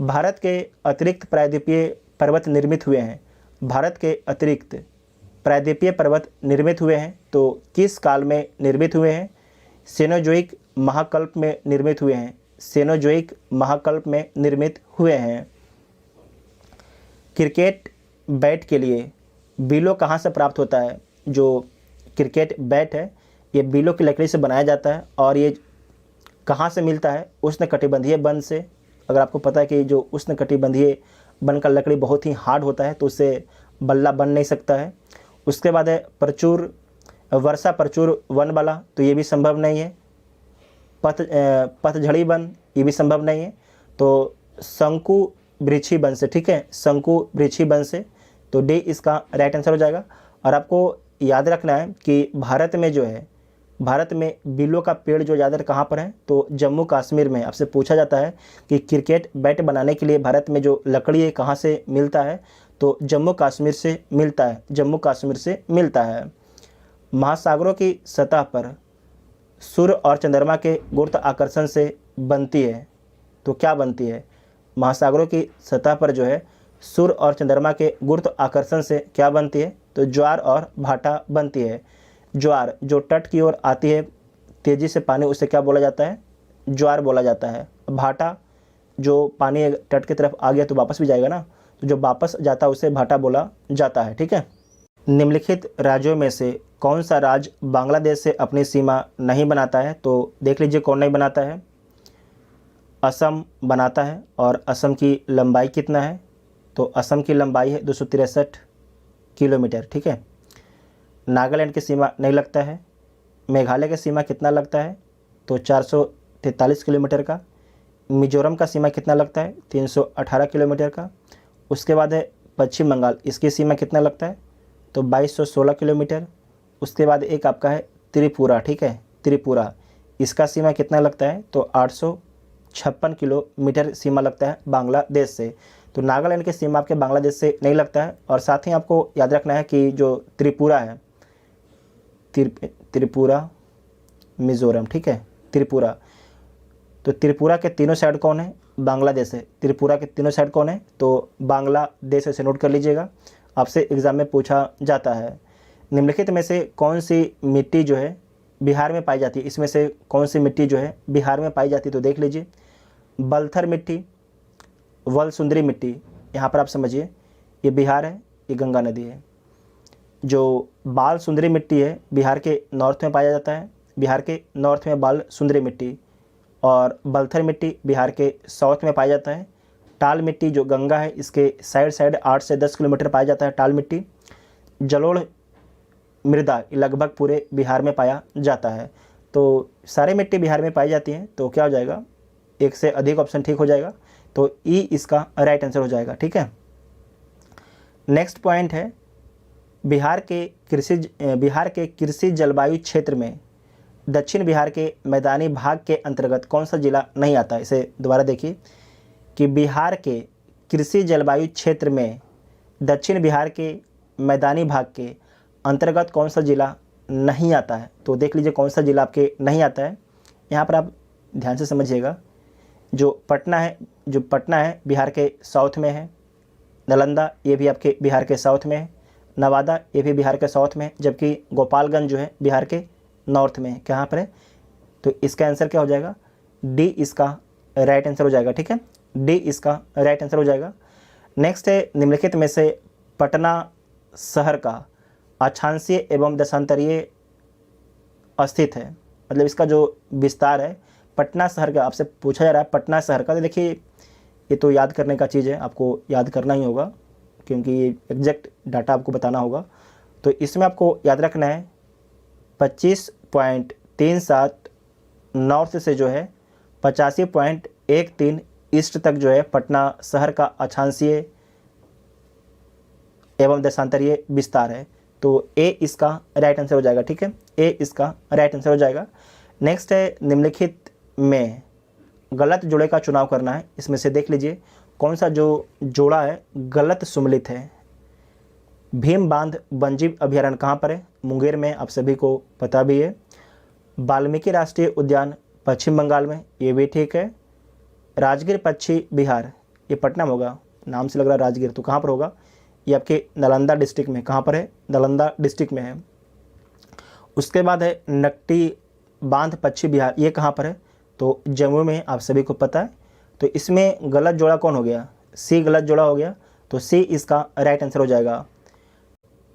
भारत के अतिरिक्त प्रायद्वीपीय पर्वत निर्मित हुए हैं। भारत के अतिरिक्त प्रायद्वीपीय पर्वत निर्मित हुए हैं, तो किस काल में निर्मित हुए हैं? सेनोजोइक महाकल्प में निर्मित हुए हैं। सेनोजोइक महाकल्प में निर्मित हुए हैं। क्रिकेट बैट के लिए बीलो कहाँ से प्राप्त होता है? जो क्रिकेट बैट है ये बीलो की लकड़ी से बनाया जाता है। और ये कहाँ से मिलता है? उष्णकटिबंधीय वन से। अगर आपको पता है कि जो उष्णकटिबंधीय वन का लकड़ी बहुत ही हार्ड होता है तो उससे बल्ला बन नहीं सकता है। उसके बाद है प्रचुर वर्षा प्रचुर वन वाला, तो ये भी संभव नहीं है। पतझड़ी वन, ये भी संभव नहीं है। तो शंकु वृक्षी वन से। ठीक है, शंकु वृक्षी वन से। तो डी इसका राइट आंसर हो जाएगा। और आपको याद रखना है कि भारत में जो है, भारत में बिल्लों का पेड़ जो ज़्यादातर कहाँ पर है, तो जम्मू कश्मीर में। आपसे पूछा जाता है कि क्रिकेट बैट बनाने के लिए भारत में जो लकड़ी है कहाँ से मिलता है, तो जम्मू कश्मीर से मिलता है, जम्मू कश्मीर से मिलता है। महासागरों की सतह पर सूर्य और चंद्रमा के गुरुत्वाकर्षण से बनती है, तो क्या बनती है? महासागरों की सतह पर जो है सूर्य और चंद्रमा के गुरुत्वाकर्षण से क्या बनती है? तो ज्वार और भाटा बनती है। ज्वार जो तट की ओर आती है तेज़ी से पानी, उसे क्या बोला जाता है? ज्वार बोला जाता है। भाटा जो पानी तट की तरफ आ गया तो वापस भी जाएगा ना, तो जो वापस जाता है उसे भाटा बोला जाता है। ठीक है। निम्नलिखित राज्यों में से कौन सा राज्य बांग्लादेश से अपनी सीमा नहीं बनाता है? तो देख लीजिए कौन नहीं बनाता है। असम बनाता है। और असम की लंबाई कितना है? तो असम की लंबाई है 263 किलोमीटर। ठीक है। नागालैंड की सीमा नहीं लगता है। मेघालय की सीमा कितना लगता है? तो 443 किलोमीटर का। मिजोरम का सीमा कितना लगता है? 318 किलोमीटर का। उसके बाद है पश्चिम बंगाल, इसकी सीमा कितना लगता है? तो 2216 किलोमीटर। उसके बाद एक आपका है त्रिपुरा। ठीक है, त्रिपुरा, इसका सीमा कितना लगता है? तो 856 किलोमीटर सीमा लगता है बांग्लादेश से। तो नागालैंड की सीमा आपके बांग्लादेश से नहीं लगता है। और साथ ही आपको याद रखना है कि जो त्रिपुरा है, त्रिपुरा, मिजोरम, ठीक है, त्रिपुरा, तो त्रिपुरा के तीनों साइड कौन है? बांग्लादेश है। त्रिपुरा के तीनों साइड कौन है? तो बांग्लादेश। से नोट कर लीजिएगा, आपसे एग्जाम में पूछा जाता है। निम्नलिखित में से कौन सी मिट्टी जो है बिहार में पाई जाती है? इसमें से कौन सी मिट्टी जो है बिहार में पाई जाती है? तो देख लीजिए, बलथर मिट्टी, वलसुंदरी मिट्टी, यहाँ पर आप समझिए ये बिहार है, ये गंगा नदी है। जो बाल सुंदरी मिट्टी है बिहार के नॉर्थ में पाया जाता है, बिहार के नॉर्थ में बाल सुंदरी मिट्टी। और बलथर मिट्टी बिहार के साउथ में पाया जाता है। टाल मिट्टी जो गंगा है इसके साइड 8 से 10 किलोमीटर पाया जाता है टाल मिट्टी। जलोढ़ मृदा लगभग पूरे बिहार में पाया जाता है। तो सारे मिट्टी बिहार में पाई जाती हैं। तो क्या हो जाएगा? एक से अधिक ऑप्शन ठीक हो जाएगा, तो ई इसका राइट आंसर हो जाएगा। ठीक है। नेक्स्ट पॉइंट है, बिहार के कृषि जलवायु क्षेत्र में दक्षिण बिहार के मैदानी भाग के अंतर्गत कौन सा जिला नहीं आता है? इसे दोबारा देखिए कि बिहार के कृषि जलवायु क्षेत्र में दक्षिण बिहार के मैदानी भाग के अंतर्गत कौन सा जिला नहीं आता है? तो देख लीजिए कौन सा जिला आपके नहीं आता है। यहाँ पर आप ध्यान से समझिएगा, जो पटना है बिहार के साउथ में है। नालंदा ये भी आपके बिहार के साउथ में है। नवादा ये भी बिहार के साउथ में है। जबकि गोपालगंज जो है बिहार के नॉर्थ में है। कहाँ पर है? तो इसका आंसर क्या हो जाएगा? डी इसका राइट आंसर हो जाएगा। ठीक है, डी इसका राइट आंसर हो जाएगा। नेक्स्ट है, निम्नलिखित में से पटना शहर का अक्षांशीय एवं देशांतरीय स्थित है, मतलब इसका जो विस्तार है पटना शहर का आपसे पूछा जा रहा है। पटना शहर का, तो देखिए ये तो याद करने का चीज़ है, आपको याद करना ही होगा क्योंकि ये एग्जैक्ट डाटा आपको बताना होगा। तो इसमें आपको याद रखना है 25.37 नॉर्थ से जो है 85.13 ईस्ट तक जो है पटना शहर का अक्षांशीय एवं देशांतरीय विस्तार है। तो ए इसका राइट आंसर हो जाएगा। ठीक है, ए इसका राइट आंसर हो जाएगा। नेक्स्ट है, निम्नलिखित में गलत जोड़े का चुनाव करना है। इसमें से देख लीजिए कौन सा जो जोड़ा है गलत सुमेलित है। भीम बांध वन्यजीव अभयारण्य कहाँ पर है? मुंगेर में, आप सभी को पता भी है। वाल्मीकि राष्ट्रीय उद्यान पश्चिम बंगाल में, ये भी ठीक है। राजगीर पक्षी विहार, ये पटना में होगा, नाम से लग रहा है राजगीर, तो कहाँ पर होगा? ये आपके नालंदा डिस्ट्रिक्ट में। कहाँ पर है? नालंदा डिस्ट्रिक्ट में है। उसके बाद है नकटी बांध पक्षी विहार, ये कहाँ पर है? तो जम्मू में, आप सभी को पता है। तो इसमें गलत जोड़ा कौन हो गया? सी गलत जोड़ा हो गया, तो सी इसका राइट आंसर हो जाएगा।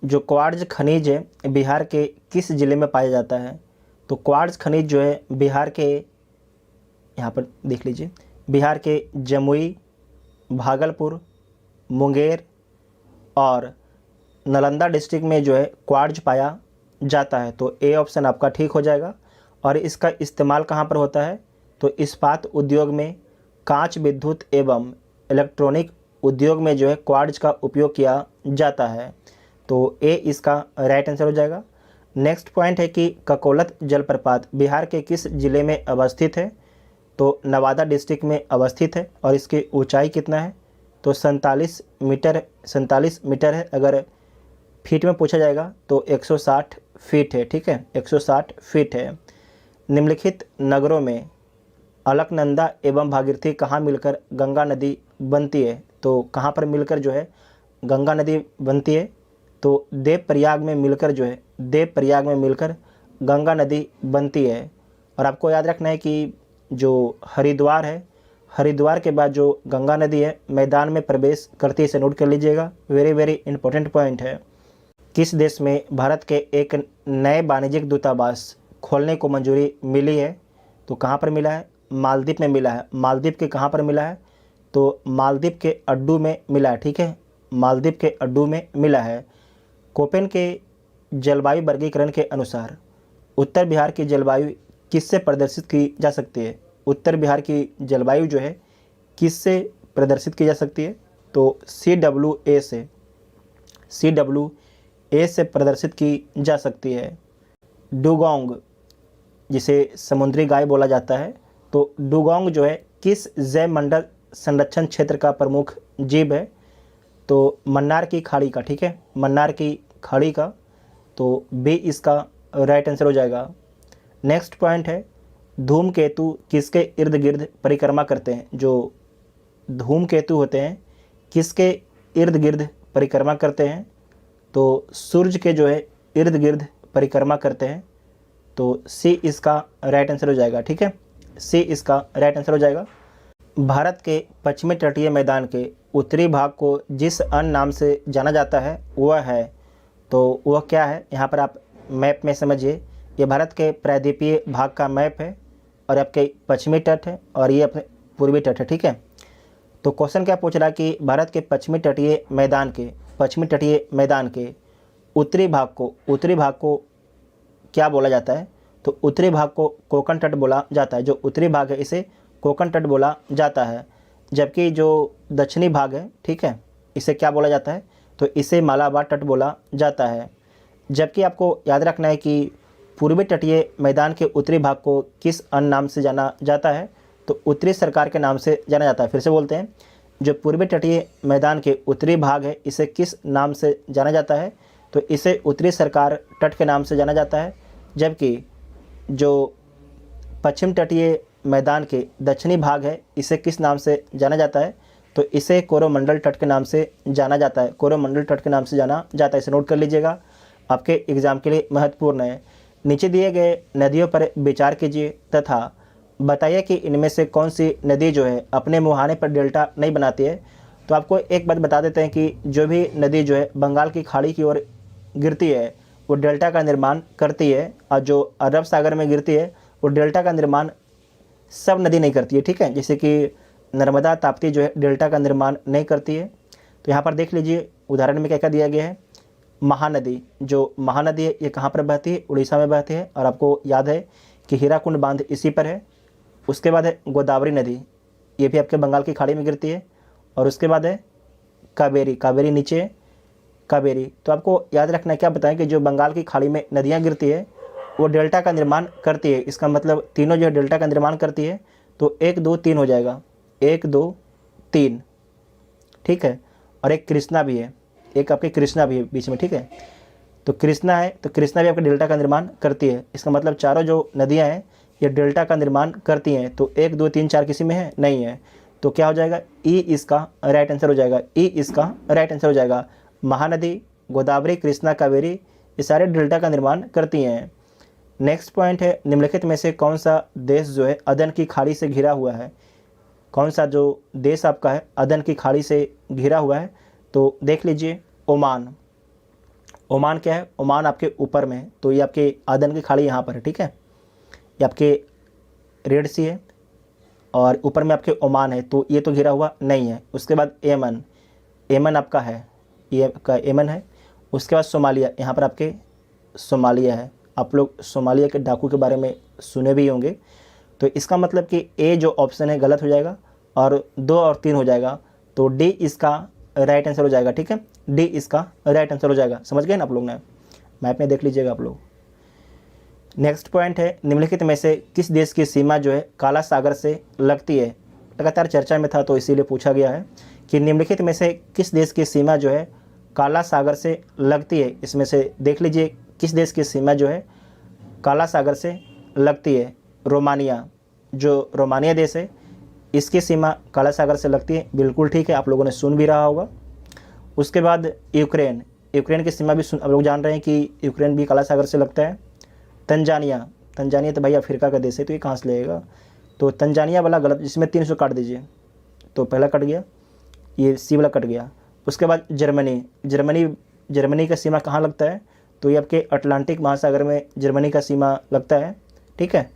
जो क्वार्ट्ज खनिज है बिहार के किस जिले में पाया जाता है? तो क्वार्ट्ज खनिज जो है बिहार के, यहाँ पर देख लीजिए, बिहार के जमुई, भागलपुर, मुंगेर और नालंदा डिस्ट्रिक्ट में जो है क्वार्ट्ज पाया जाता है। तो ए ऑप्शन आपका ठीक हो जाएगा। और इसका इस्तेमाल कहाँ पर होता है? तो इस्पात उद्योग में, कांच विद्युत एवं इलेक्ट्रॉनिक उद्योग में जो है क्वार्ट्ज का उपयोग किया जाता है। तो ए इसका राइट आंसर हो जाएगा। नेक्स्ट पॉइंट है कि ककोलत जलप्रपात बिहार के किस जिले में अवस्थित है? तो नवादा डिस्ट्रिक्ट में अवस्थित है और इसकी ऊंचाई कितना है? तो 47 मीटर है। अगर फीट में पूछा जाएगा तो 160 फीट है। ठीक है, 160 फीट है। निम्नलिखित नगरों में अलकनंदा एवं भागीरथी कहाँ मिलकर गंगा नदी बनती है? तो कहाँ पर मिलकर जो है गंगा नदी बनती है? तो देवप्रयाग में मिलकर जो है देवप्रयाग में मिलकर गंगा नदी बनती है। और आपको याद रखना है कि जो हरिद्वार है, हरिद्वार के बाद जो गंगा नदी है मैदान में प्रवेश करती है, इसे नोट कर लीजिएगा, वेरी वेरी इंपॉर्टेंट पॉइंट है। किस देश में भारत के एक नए वाणिज्यिक दूतावास खोलने को मंजूरी मिली है? तो कहाँ पर मिला है? मालदीव में मिला है। मालदीव के कहाँ पर मिला है? तो मालदीव के अड्डू में मिला है। ठीक है, मालदीव के अड्डू में मिला है। कोपेन के जलवायु वर्गीकरण के अनुसार उत्तर बिहार की जलवायु किससे प्रदर्शित की जा सकती है? उत्तर बिहार की जलवायु जो है किससे प्रदर्शित की जा सकती है? तो CWA से प्रदर्शित की जा सकती है। डुगोंग, जिसे समुद्री गाय बोला जाता है, तो डुगोंग जो है किस जैव मंडल संरक्षण क्षेत्र का प्रमुख जीव है? तो मन्नार की खाड़ी का। ठीक है, मन्नार की खाड़ी का। तो बी इसका राइट आंसर हो जाएगा। नेक्स्ट पॉइंट है धूमकेतु किसके इर्द गिर्द परिक्रमा करते हैं? जो धूमकेतु होते हैं किसके इर्द गिर्द परिक्रमा करते हैं? तो सूरज के जो है इर्द गिर्द परिक्रमा करते हैं। तो सी इसका राइट आंसर हो जाएगा। ठीक है, सी इसका राइट आंसर हो जाएगा। भारत के पश्चिमी तटीय मैदान के उत्तरी भाग को जिस अन्य नाम से जाना जाता है वह है, तो वह क्या है? यहाँ पर आप मैप में समझिए, ये भारत के प्रायद्वीपीय भाग का मैप है और आपके पश्चिमी तट है और ये अपने पूर्वी तट है। ठीक है, तो क्वेश्चन क्या पूछ रहा है कि भारत के पश्चिमी तटीय मैदान के उत्तरी भाग को क्या बोला जाता है? तो उत्तरी भाग को कोंकण तट बोला जाता है। जो उत्तरी भाग है इसे कोंकण तट बोला जाता है, जबकि जो दक्षिणी भाग है, ठीक है, इसे क्या बोला जाता है? तो इसे मालाबार तट बोला जाता है। जबकि आपको याद रखना है कि पूर्वी तटीय मैदान के उत्तरी भाग को किस अन्य नाम से जाना जाता है? तो उत्तरी सरकार के नाम से जाना जाता है। फिर से बोलते हैं, जो पूर्वी तटीय मैदान के उत्तरी भाग है इसे किस नाम से जाना जाता है? तो इसे उत्तरी सरकार तट के नाम से जाना जाता है। जबकि जो पश्चिम तटीय मैदान के दक्षिणी भाग है इसे किस नाम से जाना जाता है? तो इसे कोरोमंडल तट के नाम से जाना जाता है। कोरोमंडल तट के नाम से जाना जाता है, इसे नोट कर लीजिएगा, आपके एग्जाम के लिए महत्वपूर्ण है। नीचे दिए गए नदियों पर विचार कीजिए तथा बताइए कि इनमें से कौन सी नदी जो है अपने मुहाने पर डेल्टा नहीं बनाती है। तो आपको एक बात बता देते हैं कि जो भी नदी जो है बंगाल की खाड़ी की ओर गिरती है वो डेल्टा का निर्माण करती है, और जो अरब सागर में गिरती है वो डेल्टा का निर्माण सब नदी नहीं करती है। ठीक है, जैसे कि नर्मदा ताप्ती जो है डेल्टा का निर्माण नहीं करती है। तो यहाँ पर देख लीजिए उदाहरण में क्या क्या दिया गया है। महानदी, जो महानदी है ये कहाँ पर बहती है? उड़ीसा में बहती है, और आपको याद है कि हीराकुंड बांध इसी पर है। उसके बाद है गोदावरी नदी, ये भी आपके बंगाल की खाड़ी में गिरती है। और उसके बाद है कावेरी, कावेरी नीचे है कावेरी। तो आपको याद रखना है, क्या बताएं कि जो बंगाल की खाड़ी में नदियाँ गिरती है वो डेल्टा का निर्माण करती है। इसका मतलब तीनों जो है डेल्टा का निर्माण करती है। तो 1 2 3 हो जाएगा, 1 2 3। ठीक है, और एक कृष्णा भी है, एक आपकी कृष्णा भी है बीच में। ठीक है, तो कृष्णा है, तो कृष्णा भी आपके डेल्टा का निर्माण करती है। इसका मतलब चारों जो नदियां हैं ये डेल्टा का निर्माण करती हैं। तो 1 2 3 4 किसी में है? नहीं है। तो क्या हो जाएगा? ई इसका राइट आंसर हो जाएगा। ई इसका राइट आंसर हो जाएगा। महानदी, गोदावरी, कृष्णा, कावेरी ये सारे डेल्टा का निर्माण करती हैं। नेक्स्ट पॉइंट है निम्नलिखित में से कौन सा देश जो है अदन की खाड़ी से घिरा हुआ है? कौन सा जो देश आपका है अदन की खाड़ी से घिरा हुआ है? तो देख लीजिए ओमान। ओमान क्या है? ओमान आपके ऊपर में है, तो ये आपके अदन की खाड़ी यहाँ पर है। ठीक है, ये आपके रेड सी है और ऊपर में आपके ओमान है, तो ये तो घिरा हुआ नहीं है। उसके बाद येमन, येमन आपका है, ये आपका येमन है। उसके बाद सोमालिया, यहाँ पर आपके सोमालिया है। आप लोग सोमालिया के डाकू के बारे में सुने भी होंगे। तो इसका मतलब कि ए जो ऑप्शन है गलत हो जाएगा और 2 और 3 हो जाएगा। तो डी इसका राइट आंसर हो जाएगा। ठीक है, डी इसका राइट आंसर हो जाएगा। समझ गए ना आप लोग ने, मैप में देख लीजिएगा आप लोग। नेक्स्ट पॉइंट है, निम्नलिखित में से किस देश की सीमा जो है काला सागर से लगती है। लगातार चर्चा में था तो इसीलिए पूछा गया है कि निम्नलिखित में से किस देश की सीमा जो है काला सागर से लगती है। इसमें से देख लीजिए किस देश की सीमा जो है काला सागर से लगती है। रोमानिया, जो रोमानिया देश है इसकी सीमा काला सागर से लगती है। बिल्कुल ठीक है, आप लोगों ने सुन भी रहा होगा। उसके बाद यूक्रेन, यूक्रेन की सीमा भी आप लोग जान रहे हैं कि यूक्रेन भी काला सागर से लगता है। तंजानिया, तंजानिया तो भाई अफ्रीका का देश है तो ये कहाँ से लगेगा, तो तंजानिया वाला गलत, इसमें 300 काट दीजिए तो पहला कट गया, ये सी वाला कट गया। उसके बाद जर्मनी, जर्मनी का सीमा कहाँ लगता है, तो ये आपके अटलांटिक महासागर में जर्मनी का सीमा लगता है। ठीक है,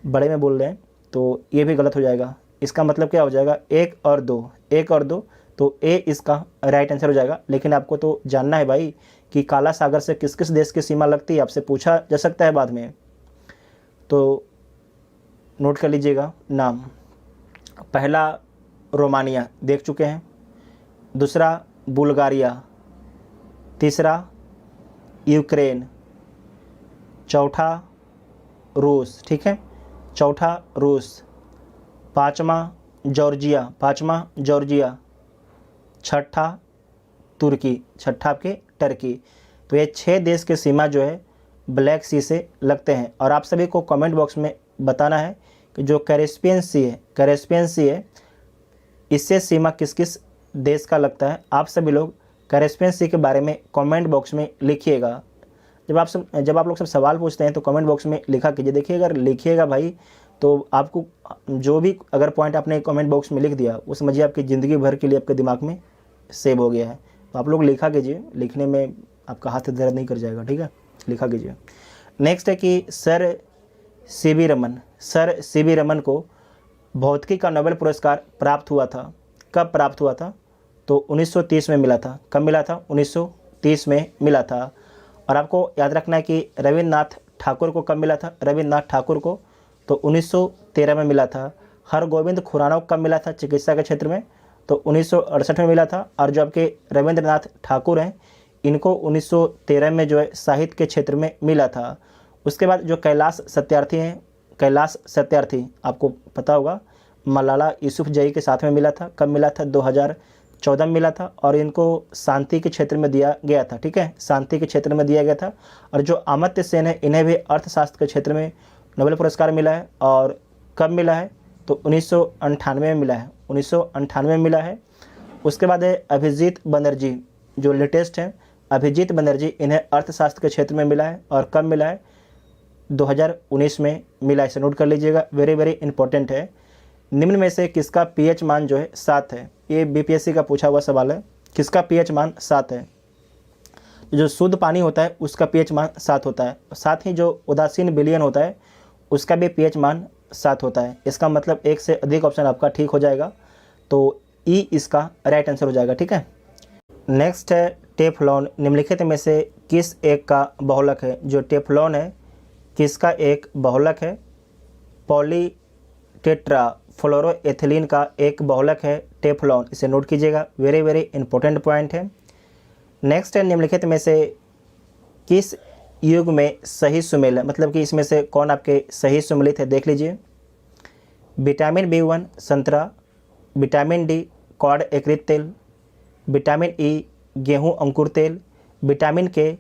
बड़े में बोल रहे हैं तो ये भी गलत हो जाएगा। इसका मतलब क्या हो जाएगा, 1 और 2, तो ए इसका राइट आंसर हो जाएगा। लेकिन आपको तो जानना है भाई कि काला सागर से किस किस देश की सीमा लगती है, आपसे पूछा जा सकता है बाद में, तो नोट कर लीजिएगा नाम। पहला रोमानिया देख चुके हैं, दूसरा बुल्गारिया, तीसरा यूक्रेन, चौथा रूस। ठीक है, चौथा रूस, पाँचवा जॉर्जिया, छठा तुर्की, छठा आपके टर्की। तो ये 6 देश की सीमा जो है ब्लैक सी से लगते हैं। और आप सभी को कमेंट बॉक्स में बताना है कि जो कैरेस्पियन सी है इससे सीमा किस किस देश का लगता है। आप सभी लोग कैरेस्पियन सी के बारे में कमेंट बॉक्स में लिखिएगा। जब आप लोग सब सवाल पूछते हैं तो कमेंट बॉक्स में लिखा कीजिए। देखिए अगर लिखिएगा भाई तो आपको जो भी अगर पॉइंट आपने कमेंट बॉक्स में लिख दिया वो समझिए आपकी ज़िंदगी भर के लिए आपके दिमाग में सेव हो गया है। तो आप लोग लिखा कीजिए, लिखने में आपका हाथ दर्द नहीं कर जाएगा। ठीक है, लिखा कीजिए। नेक्स्ट है कि सर सी वी रमन को भौतिकी का नोबेल पुरस्कार प्राप्त हुआ था। कब प्राप्त हुआ था, तो 1930 में मिला था। कब मिला था, 1930 में मिला था। और आपको याद रखना है कि रविन्द्रनाथ ठाकुर को कब मिला था, रविन्द्रनाथ ठाकुर को तो 1913 में मिला था। हरगोविंद खुराना को कब मिला था चिकित्सा के क्षेत्र में, तो 1968 में मिला था। और जो आपके रविन्द्रनाथ ठाकुर हैं इनको 1913 में जो है साहित्य के क्षेत्र में मिला था। उसके बाद जो कैलाश सत्यार्थी आपको पता होगा मलाला यूसुफजई के साथ में मिला था। कब मिला था, 2014 में मिला था। और इनको शांति के क्षेत्र में दिया गया था। ठीक है, शांति के क्षेत्र में दिया गया था। और जो अमर्त्य सेन है इन्हें भी अर्थशास्त्र के क्षेत्र में नोबेल पुरस्कार मिला है। और कब मिला है, तो 1998 में मिला है, 1998 में मिला है। उसके बाद है अभिजीत बनर्जी, जो लेटेस्ट हैं अभिजीत बनर्जी, इन्हें अर्थशास्त्र के क्षेत्र में मिला है। और कब मिला है, 2019 में मिला है। इसे नोट कर लीजिएगा, वेरी इंपॉर्टेंट है। निम्न में से किसका पीएच मान जो है 7 है, ये बीपीएससी का पूछा हुआ सवाल है। किसका पीएच मान 7 है, जो शुद्ध पानी होता है उसका पीएच मान 7 होता है। साथ ही जो उदासीन विलयन होता है उसका भी पीएच मान 7 होता है। इसका मतलब एक से अधिक ऑप्शन आपका ठीक हो जाएगा, तो ई इसका राइट आंसर हो जाएगा। ठीक है, नेक्स्ट है टेफ्लॉन, निम्नलिखित में से किस एक का बहुलक है। जो टेफ्लॉन है किसका एक बहुलक है, पॉलीटेट्रा फ्लोरोएथिलीन का एक बहुलक है टेफ्लॉन। इसे नोट कीजिएगा, वेरी इंपॉर्टेंट पॉइंट है। नेक्स्ट है, निम्नलिखित में से किस युग में सही सुमेल है, मतलब कि इसमें से कौन आपके सही सुमेलित है, देख लीजिए। विटामिन B1 संतरा, विटामिन डी कॉड यकृत तेल, विटामिन ई गेहूं अंकुर तेल, विटामिन के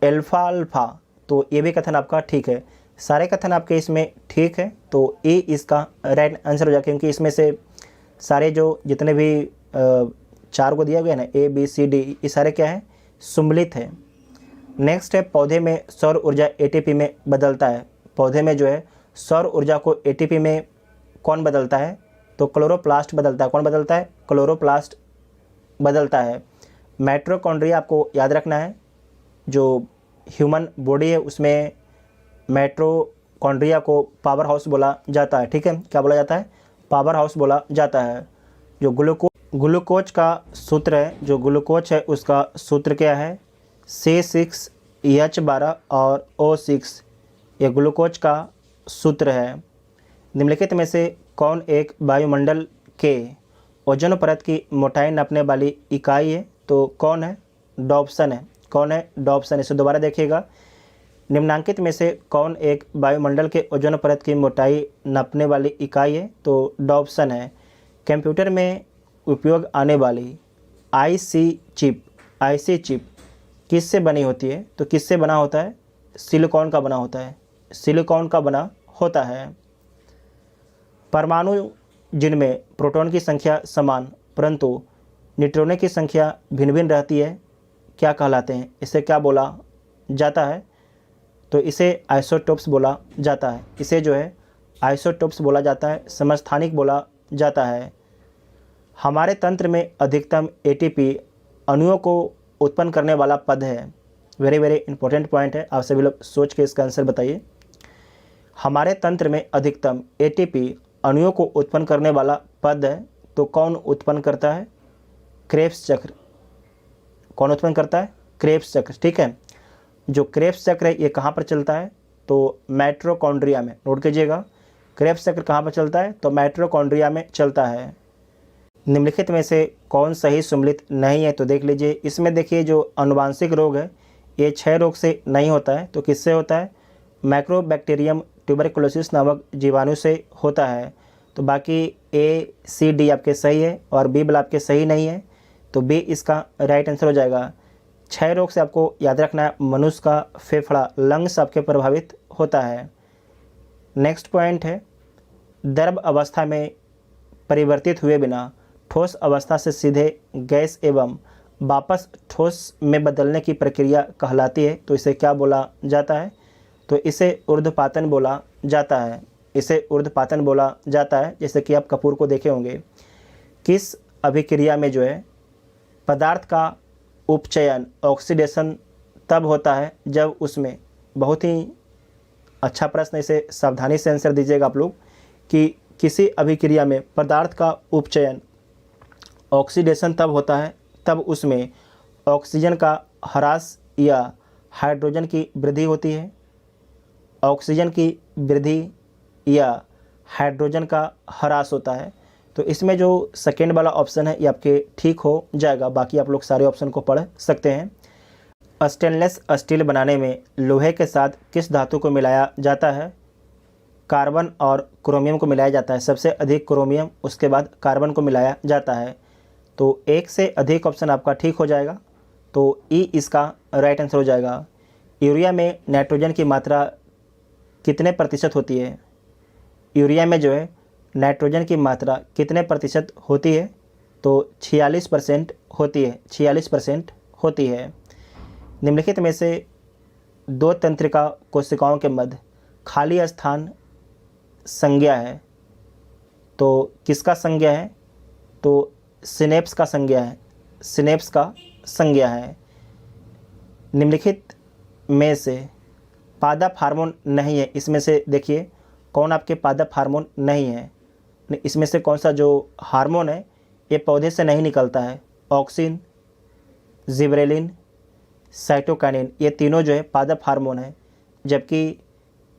एल्फाल्फा। तो ये भी कथन आपका ठीक है, सारे कथन आपके इसमें ठीक है। तो ए इसका राइट आंसर हो जाएगा, क्योंकि इसमें से सारे जो जितने भी 4 को दिया गया ना ABCD, ये सारे क्या है, सुम्मिलित है। नेक्स्ट है, पौधे में सौर ऊर्जा ATP में बदलता है। पौधे में जो है सौर ऊर्जा को ATP में कौन बदलता है, तो क्लोरोप्लास्ट बदलता है। कौन बदलता है, क्लोरोप्लास्ट बदलता है। माइटोकॉन्ड्रिया आपको याद रखना है, जो ह्यूमन बॉडी है उसमें माइटोकॉन्ड्रिया को पावर हाउस बोला जाता है। ठीक है, क्या बोला जाता है, पावर हाउस बोला जाता है। जो ग्लूकोज का सूत्र है, जो ग्लूकोज है उसका सूत्र क्या है, C6H12 और O6, ये ग्लूकोज का सूत्र है। निम्नलिखित में से कौन एक वायुमंडल के ओजोन परत की मोटाई नापने वाली इकाई है तो कौन है? डॉप्सन है। कौन है? डॉप्सन। इसे दोबारा देखिएगा, निम्नांकित में से कौन एक वायुमंडल के ओजोन परत की मोटाई नापने वाली इकाई है? तो डॉप्सन है। कंप्यूटर में उपयोग आने वाली आईसी चिप किससे बनी होती है? तो किससे बना होता है? सिलिकॉन का बना होता है। सिलिकॉन का बना होता है। परमाणु जिनमें प्रोटॉन की संख्या समान परंतु न्यूट्रॉनों की संख्या भिन्न भिन्न रहती है क्या कहलाते हैं? इसे क्या बोला जाता है? तो इसे आइसोटोप्स बोला जाता है। इसे जो है आइसोटोप्स बोला जाता है, समस्थानिक बोला जाता है। हमारे तंत्र में अधिकतम एटीपी अणुओं को उत्पन्न करने वाला पद है। वेरी वेरी इंपॉर्टेंट पॉइंट है, आप सभी लोग सोच के इसका आंसर बताइए। हमारे तंत्र में अधिकतम एटीपी अणुओं को उत्पन्न करने वाला पद है तो कौन उत्पन्न करता है? क्रेब्स चक्र। कौन उत्पन्न करता है? क्रेब्स चक्र। ठीक है, जो क्रेब्स चक्र है ये कहाँ पर चलता है? तो माइटोकॉन्ड्रिया में। नोट कीजिएगा, क्रेब्स चक्र कहाँ पर चलता है? तो माइटोकॉन्ड्रिया में चलता है। निम्नलिखित में से कौन सही सम्मिलित नहीं है? तो देख लीजिए, इसमें देखिए जो आनुवांशिक रोग है ये 6 रोग से नहीं होता है तो किससे होता है? माइक्रोबैक्टीरियम ट्यूबरकुलोसिस नामक जीवाणु से होता है। तो बाकी ए सी डी आपके सही है और बी वाला आपके सही नहीं है, तो बी इसका राइट आंसर हो जाएगा। 6 रोग से आपको याद रखना है, मनुष्य का फेफड़ा लंग्स आपके प्रभावित होता है। नेक्स्ट पॉइंट है, द्रव अवस्था में परिवर्तित हुए बिना ठोस अवस्था से सीधे गैस एवं वापस ठोस में बदलने की प्रक्रिया कहलाती है तो इसे क्या बोला जाता है? तो इसे ऊर्ध्वपातन बोला जाता है। इसे ऊर्ध्वपातन बोला जाता है। जैसे कि आप कपूर को देखे होंगे, किस अभिक्रिया में जो है पदार्थ का उपचयन ऑक्सीडेशन तब होता है जब उसमें, बहुत ही अच्छा प्रश्न, इसे सावधानी से आंसर दीजिएगा आप लोग, कि किसी अभिक्रिया में पदार्थ का उपचयन ऑक्सीडेशन तब होता है तब उसमें ऑक्सीजन का ह्रास या हाइड्रोजन की वृद्धि होती है। ऑक्सीजन की वृद्धि या हाइड्रोजन का ह्रास होता है। तो इसमें जो सेकेंड वाला ऑप्शन है ये आपके ठीक हो जाएगा। बाकी आप लोग सारे ऑप्शन को पढ़ सकते हैं। स्टेनलेस स्टील बनाने में लोहे के साथ किस धातु को मिलाया जाता है? कार्बन और क्रोमियम को मिलाया जाता है। सबसे अधिक क्रोमियम, उसके बाद कार्बन को मिलाया जाता है। तो एक से अधिक ऑप्शन आपका ठीक हो जाएगा, तो ई इसका राइट आंसर हो जाएगा। यूरिया में नाइट्रोजन की मात्रा कितने प्रतिशत होती है? यूरिया में जो है नाइट्रोजन की मात्रा कितने प्रतिशत होती है? तो 46% होती है। 46% होती है। निम्नलिखित में से 2 तंत्रिका कोशिकाओं के मध्य खाली स्थान संज्ञा है तो किसका संज्ञा है? तो सिनेप्स का संज्ञा है। सिनेप्स का संज्ञा है। निम्नलिखित में से पादप हार्मोन नहीं है, इसमें से देखिए कौन आपके पादप हार्मोन नहीं है? इसमें से कौन सा जो हार्मोन है ये पौधे से नहीं निकलता है? ऑक्सिन, जिब्रेलिन, साइटोकाइनिन, ये तीनों जो है पादप हार्मोन है, जबकि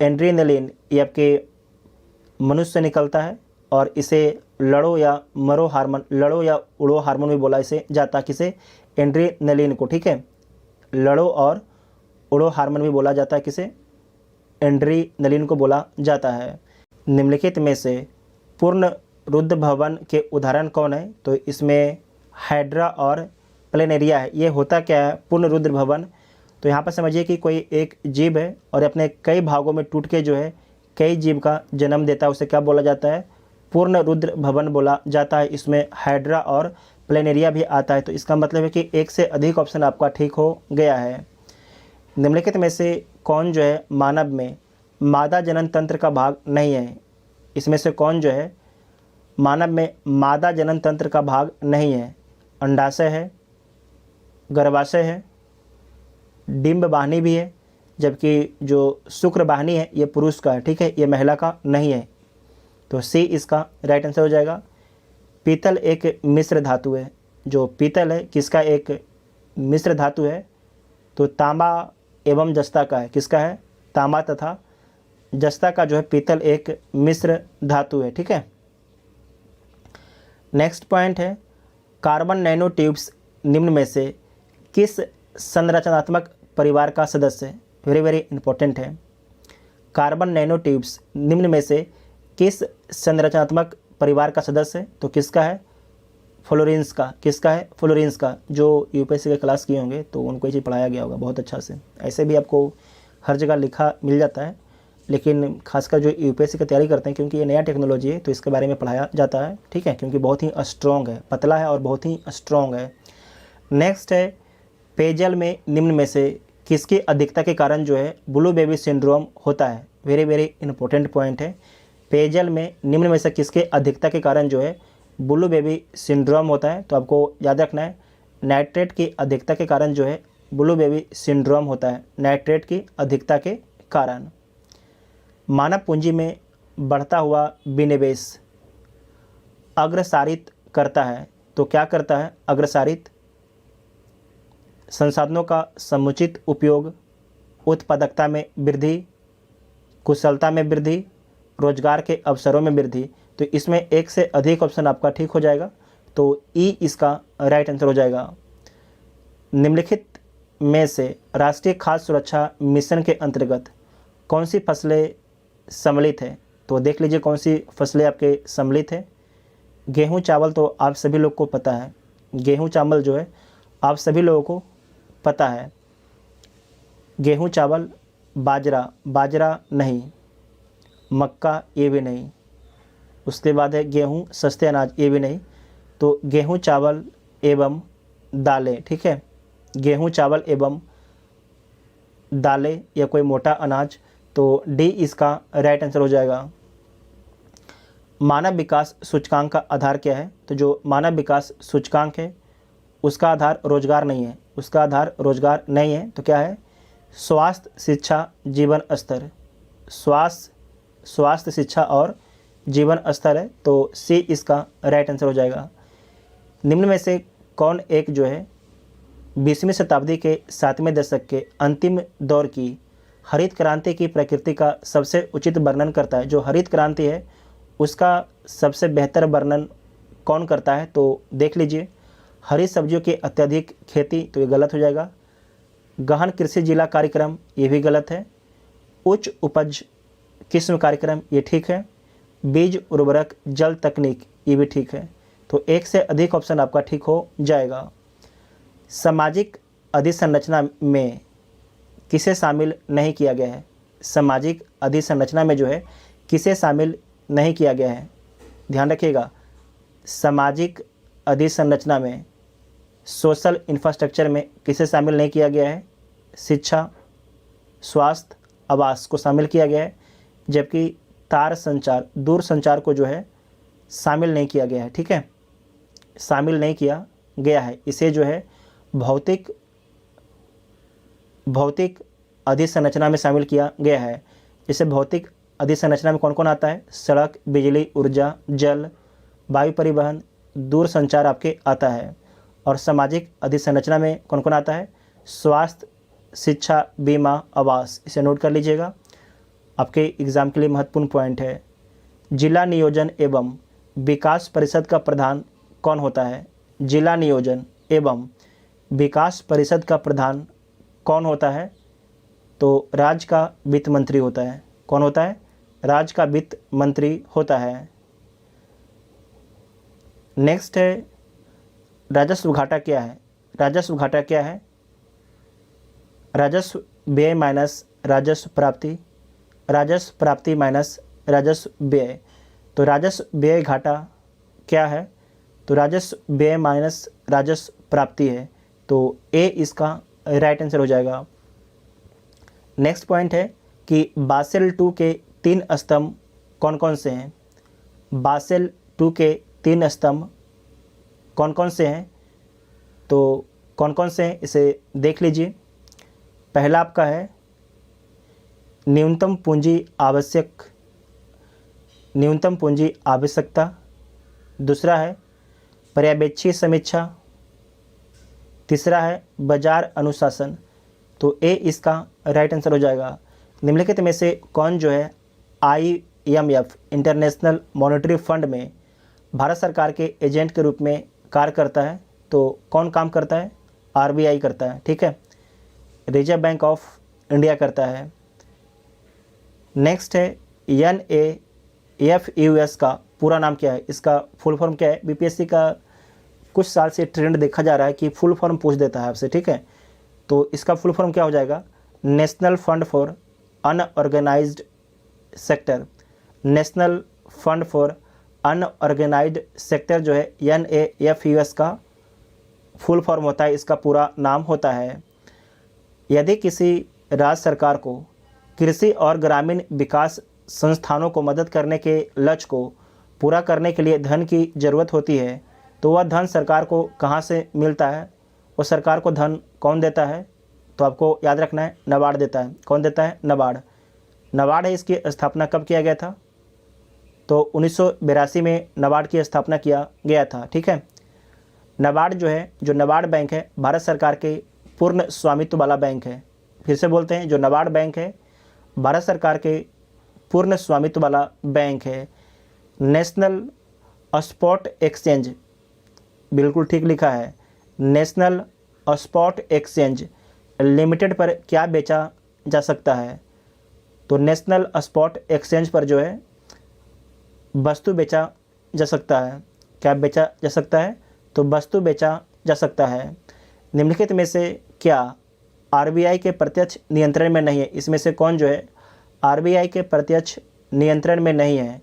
एड्रेनलिन ये आपके मनुष्य से निकलता है और इसे लड़ो या मरो हार्मोन, लड़ो या उड़ो हार्मोन भी बोला इसे जाता, किसे? एड्रेनलिन को। ठीक है, लड़ो और उड़ो हार्मोन भी बोला जाता है, किसे? एड्रेनलिन को बोला जाता है। निम्नलिखित में से पूर्ण रुद्र भवन के उदाहरण कौन है? तो इसमें हाइड्रा और प्लेनेरिया है। ये होता क्या है पूर्ण रुद्र भवन? तो यहाँ पर समझिए कि कोई एक जीव है और अपने कई भागों में टूट के जो है कई जीव का जन्म देता है, उसे क्या बोला जाता है? पूर्ण रुद्र भवन बोला जाता है। इसमें हाइड्रा और प्लेनेरिया भी आता है। तो इसका मतलब है कि एक से अधिक ऑप्शन आपका ठीक हो गया है। निम्नलिखित में से कौन जो है मानव में मादा जनन तंत्र का भाग नहीं है? इसमें से कौन जो है मानव में मादा जनन तंत्र का भाग नहीं है? अंडाशय है, गर्भाशय है, डिंब वाहिनी भी है, जबकि जो शुक्र वाहिनी है ये पुरुष का है। ठीक है, ये महिला का नहीं है। तो सी इसका राइट आंसर हो जाएगा। पीतल एक मिश्र धातु है। जो पीतल है किसका एक मिश्र धातु है? तो तांबा एवं जस्ता का है। किसका है? तांबा तथा जस्ता का जो है पीतल एक मिश्र धातु है। ठीक है, नेक्स्ट पॉइंट है कार्बन नैनो ट्यूब्स निम्न में से किस संरचनात्मक परिवार का सदस्य है। वेरी वेरी इंपॉर्टेंट है। कार्बन नैनो ट्यूब्स निम्न में से किस संरचनात्मक परिवार का सदस्य है, तो किसका है, फ्लोरीन्स का। किसका है, फ्लोरीन्स का। जो यूपीएससी के क्लास किए होंगे तो उनको ये चीज़ पढ़ाया गया होगा बहुत अच्छा से। ऐसे भी आपको हर जगह लिखा मिल जाता है, लेकिन खासकर जो यूपीएससी की तैयारी करते हैं, क्योंकि ये नया टेक्नोलॉजी है तो इसके बारे में पढ़ाया जाता है, ठीक है, क्योंकि बहुत ही स्ट्रॉन्ग है, पतला है और बहुत ही स्ट्रॉन्ग है। नेक्स्ट है पेयजल में निम्न में से किसकी अधिकता के कारण जो है ब्लू बेबी सिंड्रोम होता है। वेरी वेरी इंपॉर्टेंट पॉइंट है। पेयजल में निम्न में से किसके अधिकता के कारण जो है ब्लू बेबी सिंड्रोम होता है, तो आपको याद रखना है नाइट्रेट की अधिकता के कारण जो है ब्लू बेबी सिंड्रोम होता है, नाइट्रेट की अधिकता के कारण। मानव पूंजी में बढ़ता हुआ विनिवेश अग्रसारित करता है, तो क्या करता है, अग्रसारित। संसाधनों का समुचित उपयोग, उत्पादकता में वृद्धि, कुशलता में वृद्धि, रोजगार के अवसरों में वृद्धि। तो इसमें एक से अधिक ऑप्शन आपका ठीक हो जाएगा, तो ई इसका राइट आंसर हो जाएगा। निम्नलिखित में से राष्ट्रीय खाद्य सुरक्षा मिशन के अंतर्गत कौन सी फसलें सम्मिलित है, तो देख लीजिए कौन सी फसलें आपके सम्मिलित है। गेहूं चावल तो आप सभी लोग को पता है, गेहूं चावल जो है आप सभी लोगों को पता है। गेहूं चावल, बाजरा, बाजरा नहीं, मक्का ये भी नहीं, उसके बाद है गेहूं सस्ते अनाज ये भी नहीं, तो गेहूं चावल एवं दालें, ठीक है, गेहूं चावल एवं दालें या कोई मोटा अनाज, तो डी इसका राइट आंसर हो जाएगा। मानव विकास सूचकांक का आधार क्या है, तो जो मानव विकास सूचकांक है उसका आधार रोजगार नहीं है, उसका आधार रोजगार नहीं है, तो क्या है, स्वास्थ्य, शिक्षा, जीवन स्तर। स्वास्थ्य, शिक्षा और जीवन स्तर है, तो सी इसका राइट आंसर हो जाएगा। निम्न में से कौन एक जो है 20वीं शताब्दी के 7वें दशक के अंतिम दौर की हरित क्रांति की प्रकृति का सबसे उचित वर्णन करता है। जो हरित क्रांति है उसका सबसे बेहतर वर्णन कौन करता है, तो देख लीजिए। हरी सब्जियों की अत्यधिक खेती, तो ये गलत हो जाएगा। गहन कृषि जिला कार्यक्रम, ये भी गलत है। उच्च उपज किस्म कार्यक्रम, ये ठीक है। बीज उर्वरक जल तकनीक, ये भी ठीक है, तो एक से अधिक ऑप्शन आपका ठीक हो जाएगा। सामाजिक अधिसंरचना में किसे शामिल नहीं किया गया है, सामाजिक अधिसंरचना में जो है किसे शामिल नहीं किया गया है, ध्यान रखिएगा। सामाजिक अधिसंरचना में सोशल इंफ्रास्ट्रक्चर में किसे शामिल नहीं किया गया है, शिक्षा, स्वास्थ्य, आवास को शामिल किया गया है, जबकि तार संचार, दूर संचार को जो है शामिल नहीं किया गया है, ठीक है, शामिल नहीं किया गया है। इसे जो है भौतिक अधिसंरचना में शामिल किया गया है। जैसे भौतिक अधिसंरचना में कौन कौन आता है, सड़क, बिजली, ऊर्जा, जल, वायु परिवहन, दूर संचार आपके आता है। और सामाजिक अधिसंरचना में कौन कौन आता है, स्वास्थ्य, शिक्षा, बीमा, आवास। इसे नोट कर लीजिएगा, आपके एग्जाम के लिए महत्वपूर्ण पॉइंट है। जिला नियोजन एवं विकास परिषद का प्रधान कौन होता है, जिला नियोजन एवं विकास परिषद का प्रधान कौन होता है, तो राज्य का वित्त मंत्री होता है। कौन होता है, राज्य का वित्त मंत्री होता है। नेक्स्ट है राजस्व घाटा क्या है, राजस्व घाटा क्या है, राजस्व व्यय माइनस राजस्व प्राप्ति, राजस्व प्राप्ति माइनस राजस्व व्यय। तो राजस्व व्यय घाटा क्या है, तो राजस्व व्यय माइनस राजस्व प्राप्ति है, तो ए इसका राइट आंसर हो जाएगा। नेक्स्ट पॉइंट है कि बासेल 2 के 3 स्तंभ कौन कौन से हैं, बासेल 2 के 3 स्तंभ कौन कौन से हैं, तो कौन कौन से हैं इसे देख लीजिए। पहला आपका है न्यूनतम पूंजी आवश्यकता, दूसरा है पर्यवेक्षी समीक्षा, तीसरा है बाजार अनुशासन, तो ए इसका राइट आंसर हो जाएगा। निम्नलिखित में से कौन जो है IMF इंटरनेशनल मॉनेटरी फंड में भारत सरकार के एजेंट के रूप में कार्य करता है। तो कौन काम करता है? आरबीआई करता है, ठीक है। रिजर्व बैंक ऑफ इंडिया करता है। नेक्स्ट है NAFEUS का पूरा नाम क्या है? इसका फुल फॉर्म क्या है? बीपीएससी का कुछ साल से ट्रेंड देखा जा रहा है कि फुल फॉर्म पूछ देता है आपसे, ठीक है। तो इसका फुल फॉर्म क्या हो जाएगा? National fund for unorganised sector. National fund for unorganised sector जो है NAFEUS का फुल फॉर्म होता है, इसका पूरा नाम होता है। यदि किसी राज्य सरकार को कृषि और ग्रामीण विकास संस्थानों को मदद करने के लक्ष्य को पूरा करने के लिए धन की ज़रूरत होती है, तो वह धन सरकार को कहाँ से मिलता है? वो सरकार को धन कौन देता है? तो आपको याद रखना है, नाबार्ड देता है। कौन देता है? नाबार्ड। नाबार्ड है, इसकी स्थापना कब किया गया था? तो 1982 में नाबार्ड की स्थापना किया गया था, ठीक है। नाबार्ड जो है, जो नाबार्ड बैंक है, भारत सरकार के पूर्ण स्वामित्व वाला बैंक है। फिर से बोलते हैं, जो नाबार्ड बैंक है भारत सरकार के पूर्ण स्वामित्व वाला बैंक है। नेशनल स्पॉट एक्सचेंज, बिल्कुल ठीक लिखा है, नेशनल स्पॉट एक्सचेंज लिमिटेड पर क्या बेचा जा सकता है? तो नेशनल स्पॉट एक्सचेंज पर जो है वस्तु बेचा जा सकता है। क्या बेचा जा सकता है? तो वस्तु बेचा जा सकता है। निम्नलिखित में से क्या आरबीआई के प्रत्यक्ष नियंत्रण में नहीं है? इसमें से कौन जो है आरबीआई के प्रत्यक्ष नियंत्रण में नहीं है?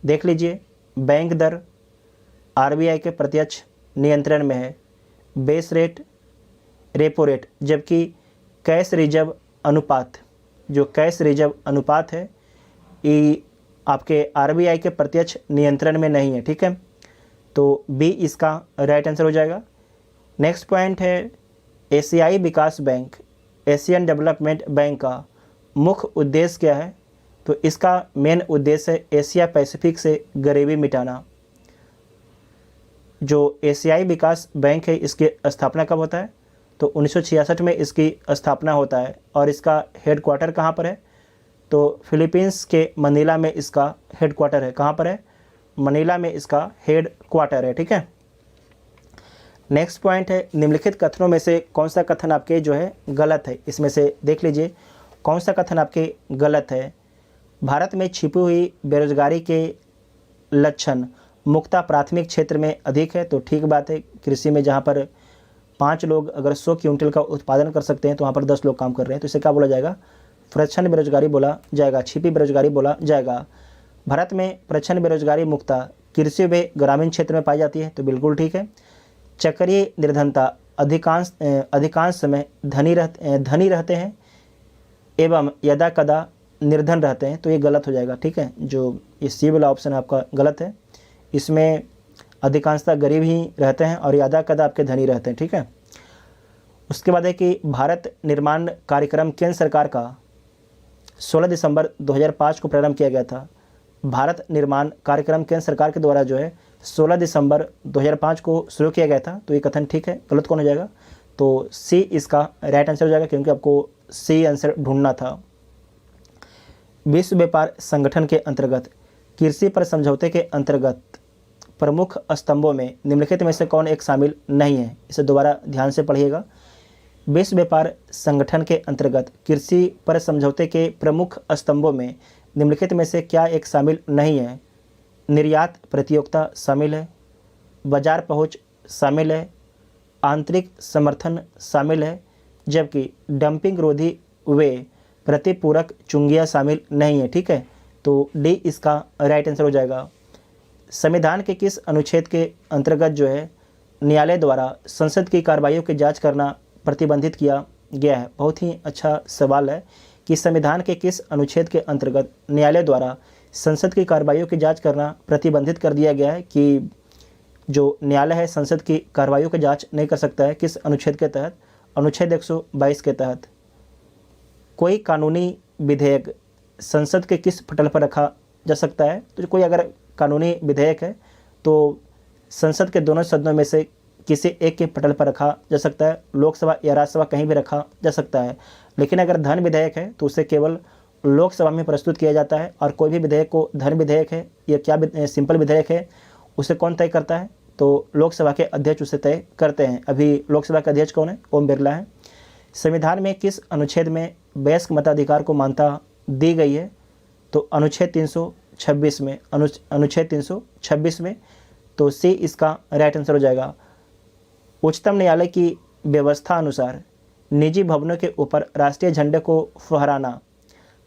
देख लीजिए, बैंक दर आरबीआई के प्रत्यक्ष नियंत्रण में है, बेस रेट, रेपो रेट, जबकि कैश रिजर्व अनुपात, जो कैश रिजर्व अनुपात है ये आपके आरबीआई के प्रत्यक्ष नियंत्रण में नहीं है, ठीक है। तो बी इसका राइट आंसर हो जाएगा। नेक्स्ट पॉइंट है एशियाई विकास बैंक, एशियन डेवलपमेंट बैंक का मुख्य उद्देश्य क्या है? तो इसका मेन उद्देश्य है एशिया पैसिफिक से गरीबी मिटाना। जो एशियाई विकास बैंक है इसकी स्थापना कब होता है? तो 1966 में इसकी स्थापना होता है। और इसका हेडक्वार्टर कहाँ पर है? तो फिलीपींस के मनीला में इसका हेडक्वार्टर है। कहाँ पर है? मनीला में इसका हेडक्वार्टर है, ठीक है। नेक्स्ट पॉइंट है निम्नलिखित कथनों में से कौन सा कथन आपके जो है गलत है? इसमें से देख लीजिए कौन सा कथन आपके गलत है। भारत में छिपी हुई बेरोजगारी के लक्षण मुख्यतः प्राथमिक क्षेत्र में अधिक है। तो ठीक बात है, कृषि में जहाँ पर 5 लोग अगर 100 क्विंटल का उत्पादन कर सकते हैं तो वहाँ पर 10 लोग काम कर रहे हैं, तो इसे क्या बोला जाएगा? प्रच्छन्न बेरोजगारी बोला जाएगा, छिपी बेरोजगारी बोला जाएगा। भारत में प्रच्छन्न बेरोजगारी मुख्यतः कृषि व ग्रामीण क्षेत्र में पाई जाती है, तो बिल्कुल ठीक है। चक्रीय निर्धनता अधिकांश समय धनी रहते हैं एवं यदा कदा निर्धन रहते हैं, तो ये गलत हो जाएगा, ठीक है। जो ये सी वाला ऑप्शन आपका गलत है, इसमें अधिकांशतः गरीब ही रहते हैं और यदा कदा आपके धनी रहते हैं, ठीक है। उसके बाद है कि भारत निर्माण कार्यक्रम केंद्र सरकार का 16 दिसंबर 2005 को प्रारंभ किया गया था। भारत निर्माण कार्यक्रम केंद्र सरकार के द्वारा जो है 16 दिसंबर 2005 को शुरू किया गया था, तो ये कथन ठीक है। गलत कौन हो जाएगा? तो सी इसका राइट आंसर हो जाएगा, क्योंकि आपको सी आंसर ढूंढना था। विश्व व्यापार संगठन के अंतर्गत कृषि पर समझौते के अंतर्गत प्रमुख स्तंभों में निम्नलिखित में से कौन एक शामिल नहीं है? इसे दोबारा ध्यान से पढ़िएगा। विश्व व्यापार संगठन के अंतर्गत कृषि पर समझौते के प्रमुख स्तंभों में निम्नलिखित में से क्या एक शामिल नहीं है? निर्यात प्रतियोगिता शामिल है, बाजार पहुंच शामिल है, आंतरिक समर्थन शामिल है, जबकि डंपिंग रोधी वे प्रतिपूरक चुंगियाँ शामिल नहीं है, ठीक है। तो डी इसका राइट आंसर हो जाएगा। संविधान के किस अनुच्छेद के अंतर्गत जो है न्यायालय द्वारा संसद की कार्रवाइयों की जांच करना प्रतिबंधित किया गया है? बहुत ही अच्छा सवाल है कि संविधान के किस अनुच्छेद के अंतर्गत न्यायालय द्वारा संसद की कार्रवाइयों की जांच करना प्रतिबंधित कर दिया गया है कि जो न्यायालय है संसद की कार्रवाइयों की जांच नहीं कर सकता है। किस अनुच्छेद के तहत? अनुच्छेद 122 के तहत। कोई कानूनी विधेयक संसद के किस पटल पर रखा जा सकता है? तो कोई अगर कानूनी विधेयक है तो संसद के दोनों सदनों में से किसी एक के पटल पर रखा जा सकता है, लोकसभा या राज्यसभा कहीं भी रखा जा सकता है। लेकिन अगर धन विधेयक है तो उसे केवल लोकसभा में प्रस्तुत किया जाता है, और कोई भी विधेयक को धन विधेयक है या क्या सिंपल विधेयक है उसे कौन तय करता है? तो लोकसभा के अध्यक्ष उसे तय करते हैं। अभी लोकसभा के अध्यक्ष कौन है? ओम बिरला है। संविधान में किस अनुच्छेद में वयस्क मताधिकार को मान्यता दी गई है? तो अनुच्छेद 326 में, अनुच्छेद 326 में। तो सी इसका राइट आंसर हो जाएगा। उच्चतम न्यायालय की व्यवस्था अनुसार निजी भवनों के ऊपर राष्ट्रीय झंडे को फहराना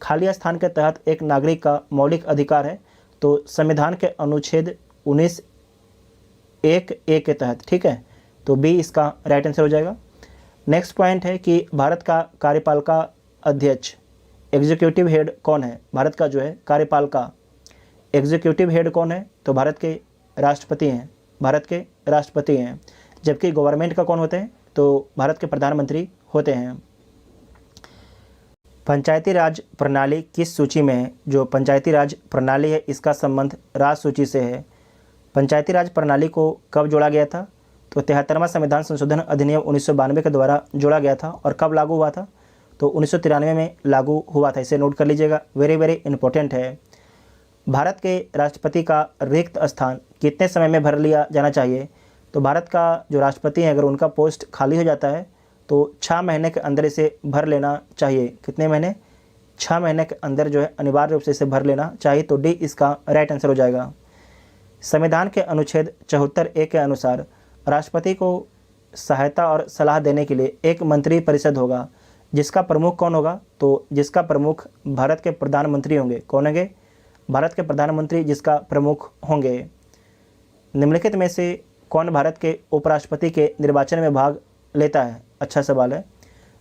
खाली स्थान के तहत एक नागरिक का मौलिक अधिकार है। तो संविधान के अनुच्छेद 19(1)(a) के तहत, ठीक है। तो बी इसका राइट आंसर हो जाएगा। नेक्स्ट पॉइंट है कि भारत का कार्यपालिका अध्यक्ष, एग्जीक्यूटिव हेड कौन है? भारत का जो है कार्यपालिका एग्जीक्यूटिव हेड कौन है? तो भारत के राष्ट्रपति हैं, भारत के राष्ट्रपति हैं। जबकि गवर्नमेंट का कौन होते हैं? तो भारत के प्रधानमंत्री होते हैं। पंचायती राज प्रणाली किस सूची में है? जो पंचायती राज प्रणाली है इसका संबंध राज सूची से है। पंचायती राज प्रणाली को कब जोड़ा गया था? तो 73वां संविधान संशोधन अधिनियम 1992 के द्वारा जोड़ा गया था। और कब लागू हुआ था? तो 1993 में लागू हुआ था। इसे नोट कर लीजिएगा, वेरी वेरी इंपॉर्टेंट है। भारत के राष्ट्रपति का रिक्त स्थान कितने समय में भर लिया जाना चाहिए? तो भारत का जो राष्ट्रपति है अगर उनका पोस्ट खाली हो जाता है तो 6 महीने के अंदर इसे भर लेना चाहिए। कितने महीने? 6 महीने के अंदर जो है अनिवार्य रूप से इसे भर लेना चाहिए। तो डी इसका राइट आंसर हो जाएगा। संविधान के अनुच्छेद 74(a) के अनुसार राष्ट्रपति को सहायता और सलाह देने के लिए एक मंत्री परिषद होगा, जिसका प्रमुख कौन होगा? तो जिसका प्रमुख भारत के प्रधानमंत्री होंगे। कौन होंगे? भारत के प्रधानमंत्री जिसका प्रमुख होंगे। निम्नलिखित में से कौन भारत के उपराष्ट्रपति के निर्वाचन में भाग लेता है? अच्छा सवाल है।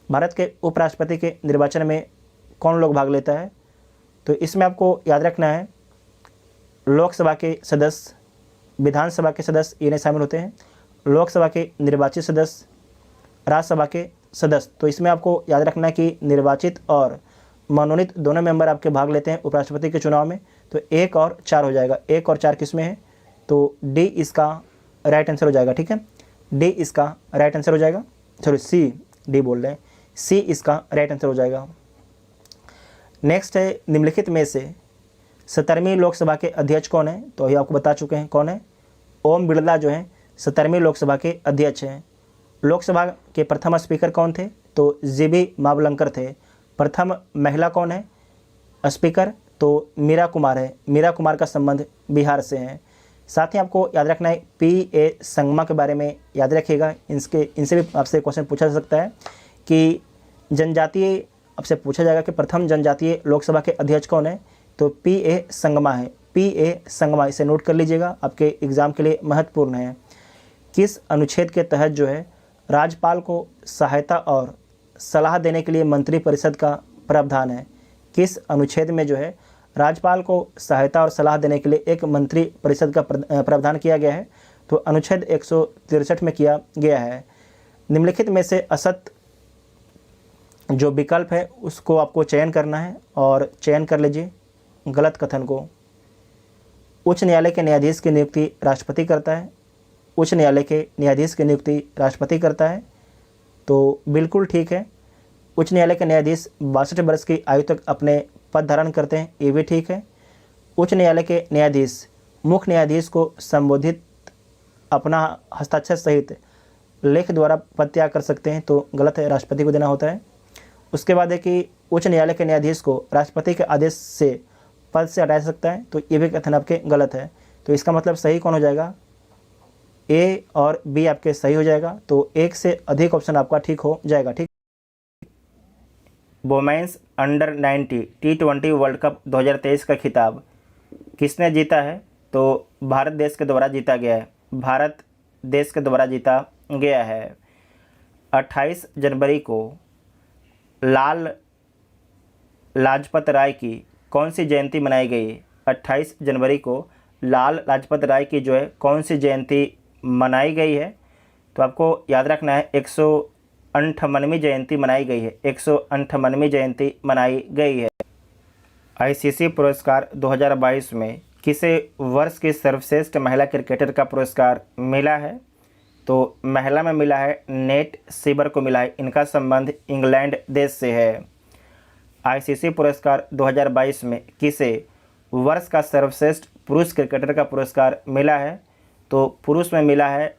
भारत के उपराष्ट्रपति के निर्वाचन में कौन लोग भाग लेता है? तो इसमें आपको याद रखना है लोकसभा के सदस्य, विधानसभा के सदस्य इन्हें शामिल होते हैं, लोकसभा के निर्वाचित सदस्य, राज्यसभा के सदस्य। तो इसमें आपको याद रखना है कि निर्वाचित और मनोनीत दोनों मेंबर आपके भाग लेते हैं उपराष्ट्रपति के चुनाव में। तो 1 और 4 हो जाएगा। 1 और 4 किस में है? तो डी इसका राइट आंसर हो जाएगा, ठीक है। डी इसका राइट आंसर हो जाएगा। सॉरी, सी, डी बोल रहे हैं, सी इसका राइट आंसर हो जाएगा। नेक्स्ट है निम्नलिखित में से 17वीं लोकसभा के अध्यक्ष कौन है? तो ये आपको बता चुके हैं कौन है। ओम बिरला जो है 17वीं लोकसभा के अध्यक्ष हैं। लोकसभा के प्रथम स्पीकर कौन थे? तो जीबी मावलंकर थे। प्रथम महिला कौन है स्पीकर? तो मीरा कुमार है। मीरा कुमार का संबंध बिहार से है। साथ ही आपको याद रखना है P.A. संगमा के बारे में याद रखिएगा। इनसे भी आपसे क्वेश्चन पूछा जा सकता है कि जनजातीय, आपसे पूछा जाएगा कि प्रथम जनजातीय लोकसभा के अध्यक्ष कौन है? तो P.A. संगमा है। P.A. संगमा, इसे नोट कर लीजिएगा, आपके एग्ज़ाम के लिए महत्वपूर्ण है। किस अनुच्छेद के तहत जो है राज्यपाल को सहायता और सलाह देने के लिए मंत्रिपरिषद का प्रावधान है? किस अनुच्छेद में जो है राज्यपाल को सहायता और सलाह देने के लिए एक मंत्री परिषद का प्रावधान किया गया है? तो अनुच्छेद 163 में किया गया है। निम्नलिखित में से असत जो विकल्प है उसको आपको चयन करना है और चयन कर लीजिए गलत कथन को। उच्च न्यायालय के न्यायाधीश की नियुक्ति राष्ट्रपति करता है। उच्च न्यायालय के न्यायाधीश की नियुक्ति राष्ट्रपति करता है। तो बिल्कुल ठीक है। उच्च न्यायालय के न्यायाधीश 62 वर्ष की आयु तक अपने पद धारण करते हैं, ये भी ठीक है। उच्च न्यायालय के न्यायाधीश मुख्य न्यायाधीश को संबोधित अपना हस्ताक्षर सहित लेख द्वारा पद त्याग कर सकते हैं, तो गलत है, राष्ट्रपति को देना होता है। उसके बाद है कि उच्च न्यायालय के न्यायाधीश को राष्ट्रपति के आदेश से पद से हटा सकता है, तो ये भी कथन आपके गलत है। तो इसका मतलब सही कौन हो जाएगा? ए और बी आपके सही हो जाएगा। तो एक से अधिक ऑप्शन आपका ठीक हो जाएगा, ठीक। Women's under 90 T20 world cup 2023 का खिताब किसने जीता है? तो भारत देश के द्वारा जीता गया है। भारत देश के द्वारा जीता गया है। 28 जनवरी को लाल लाजपत राय की कौन सी जयंती मनाई गई? 28 जनवरी को लाल लाजपत राय की जो है कौन सी जयंती मनाई गई है? तो आपको याद रखना है 158वीं जयंती मनाई गई है। 158वीं जयंती मनाई गई है। ICC पुरस्कार 2022 में किसे वर्ष की सर्वश्रेष्ठ महिला क्रिकेटर का पुरस्कार मिला है? तो महिला में मिला है नेट सीबर को मिला है। इनका संबंध इंग्लैंड देश से है। ICC पुरस्कार 2022 में किसे वर्ष का सर्वश्रेष्ठ पुरुष क्रिकेटर का पुरस्कार मिला है? तो पुरुष में मिला है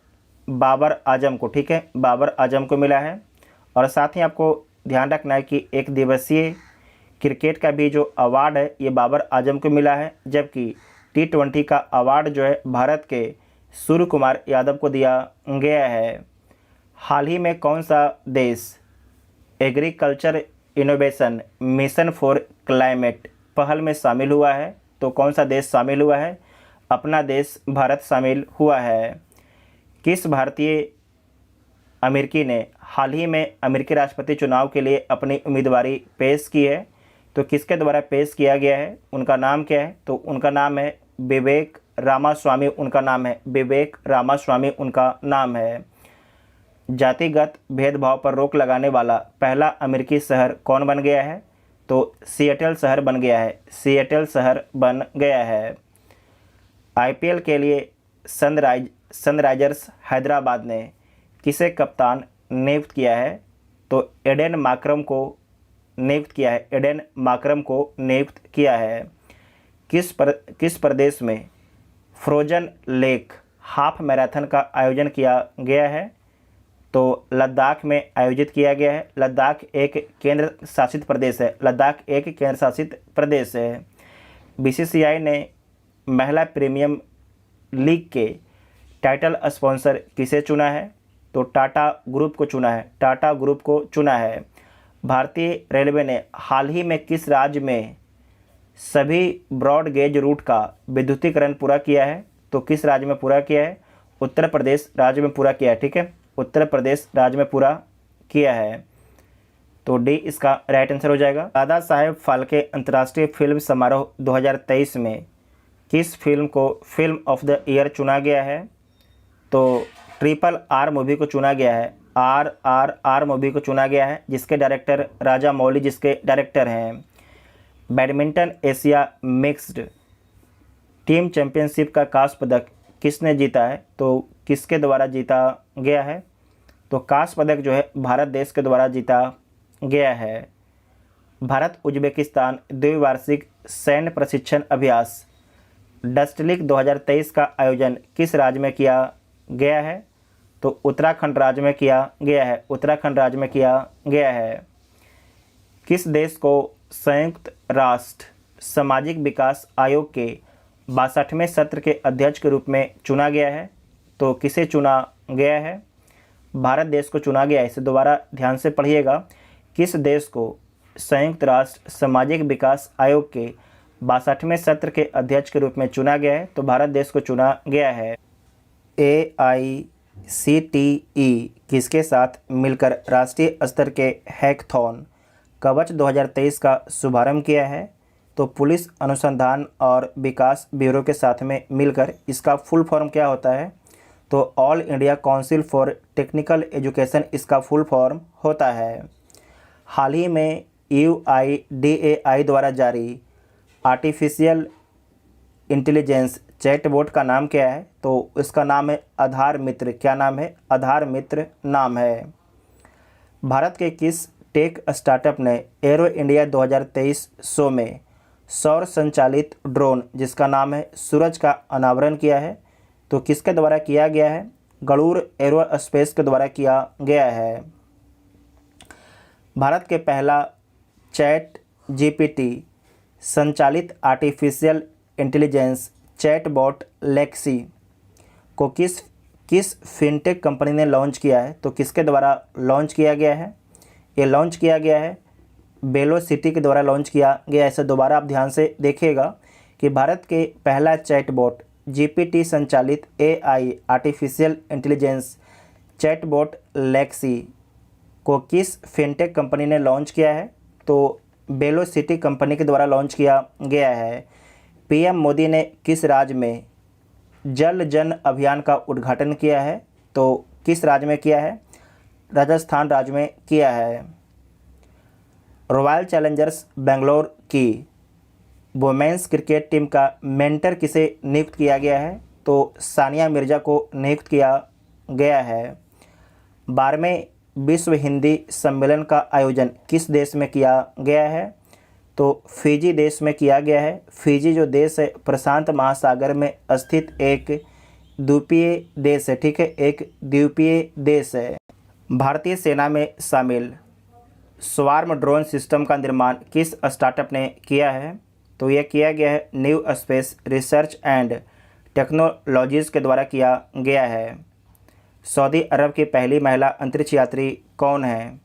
बाबर आजम को, ठीक है, बाबर आजम को मिला है। और साथ ही आपको ध्यान रखना है कि एक दिवसीय क्रिकेट का भी जो अवार्ड है ये बाबर आजम को मिला है, जबकि T20 का अवार्ड जो है भारत के सूर्य कुमार यादव को दिया गया है। हाल ही में कौन सा देश agriculture innovation mission for climate पहल में शामिल हुआ है? तो कौन सा देश शामिल हुआ है? अपना देश भारत शामिल हुआ है। किस भारतीय अमेरिकी ने हाल ही में अमेरिकी राष्ट्रपति चुनाव के लिए अपनी उम्मीदवारी पेश की है? तो किसके द्वारा पेश किया गया है, उनका नाम क्या है? तो उनका नाम है विवेक रामास्वामी, उनका नाम है विवेक रामास्वामी, उनका नाम है। जातिगत भेदभाव पर रोक लगाने वाला पहला अमेरिकी शहर कौन बन गया है? तो सिएटल शहर बन गया है, सिएटल शहर बन गया है। IPL के लिए सनराइजर्स हैदराबाद ने किसे कप्तान नियुक्त किया है? तो एडेन माकरम को नियुक्त किया है, एडेन माकरम को नियुक्त किया है। किस प्रदेश में फ्रोजन लेक हाफ मैराथन का आयोजन किया गया है? तो लद्दाख में आयोजित किया गया है। लद्दाख एक केंद्र शासित प्रदेश है, लद्दाख एक केंद्र शासित प्रदेश है। BCCI ने महिला प्रीमियम लीग के टाइटल स्पॉन्सर किसे चुना है? तो टाटा ग्रुप को चुना है, टाटा ग्रुप को चुना है। भारतीय रेलवे ने हाल ही में किस राज्य में सभी ब्रॉड गेज रूट का विद्युतीकरण पूरा किया है? तो किस राज्य में पूरा किया है? उत्तर प्रदेश राज्य में पूरा किया है, ठीक है, उत्तर प्रदेश राज्य में पूरा किया है। तो डी इसका राइट आंसर हो जाएगा। दादा साहेब फाल्के अंतर्राष्ट्रीय फिल्म समारोह 2023 में किस फिल्म को फिल्म ऑफ द ईयर चुना गया है? तो RRR मूवी को चुना गया है, RRR मूवी को चुना गया है, जिसके डायरेक्टर राजा मौली जिसके डायरेक्टर हैं। Badminton Asia mixed team championship का कांस्य पदक किसने जीता है? तो किसके द्वारा जीता गया है? तो कांस्य पदक जो है भारत देश के द्वारा जीता गया है। भारत उज्बेकिस्तान द्विवार्षिक सैन्य प्रशिक्षण अभ्यास डस्टलिक 2023 का आयोजन किस राज्य में किया गया है? तो उत्तराखंड राज्य में किया गया है, उत्तराखंड राज्य में किया गया है। किस देश को संयुक्त राष्ट्र सामाजिक विकास आयोग के 62वें सत्र के अध्यक्ष के रूप में चुना गया है? तो किसे चुना गया है? भारत देश को चुना गया है। इसे दोबारा ध्यान से पढ़िएगा। किस देश को संयुक्त राष्ट्र सामाजिक विकास आयोग के 62वें सत्र के अध्यक्ष के रूप में चुना गया है? तो भारत देश को चुना गया है। AICTE किसके साथ मिलकर राष्ट्रीय स्तर के हैकथॉन कवच 2023 का शुभारंभ किया है? तो पुलिस अनुसंधान और विकास ब्यूरो के साथ में मिलकर। इसका फुल फॉर्म क्या होता है? तो all India council for technical education इसका फुल फॉर्म होता है। हाल ही में UIDAI द्वारा जारी आर्टिफिशियल इंटेलिजेंस चैटबॉट का नाम क्या है? तो इसका नाम है आधार मित्र। क्या नाम है? आधार मित्र नाम है। भारत के किस टेक स्टार्टअप ने एरो इंडिया 2023 शो में सौर संचालित ड्रोन जिसका नाम है सूरज का अनावरण किया है? तो किसके द्वारा किया गया है? गरुड़ एरोस्पेस के द्वारा किया गया है। भारत के पहला ChatGPT संचालित आर्टिफिशियल इंटेलिजेंस चैटबॉट लेक्सी को किस फिनटेक कंपनी ने लॉन्च किया है? तो किसके द्वारा लॉन्च किया गया है? ये लॉन्च किया गया है वेलोसिटी के द्वारा लॉन्च किया गया। इसे दोबारा आप ध्यान से देखिएगा कि भारत के पहला चैटबॉट GPT संचालित AI artificial intelligence chatbot Lexi को किस फिनटेक कंपनी ने लॉन्च किया है? तो वेलोसिटी कंपनी के द्वारा लॉन्च किया गया है। PM मोदी ने किस राज्य में जल जन अभियान का उद्घाटन किया है? तो किस राज्य में किया है? राजस्थान राज्य में किया है। रॉयल चैलेंजर्स बेंगलोर की वुमेन्स क्रिकेट टीम का मेंटर किसे नियुक्त किया गया है? तो सानिया मिर्ज़ा को नियुक्त किया गया है। 12वें विश्व हिंदी सम्मेलन का आयोजन किस देश में किया गया है? तो फिजी देश में किया गया है। फिजी जो देश है प्रशांत महासागर में स्थित एक द्वीपीय देश है, ठीक है, एक द्वीपीय देश है। भारतीय सेना में शामिल स्वार्म ड्रोन सिस्टम का निर्माण किस स्टार्टअप ने किया है? तो यह किया गया है new space research and technologies के द्वारा किया गया है। सऊदी अरब की पहली महिला अंतरिक्ष यात्री कौन है?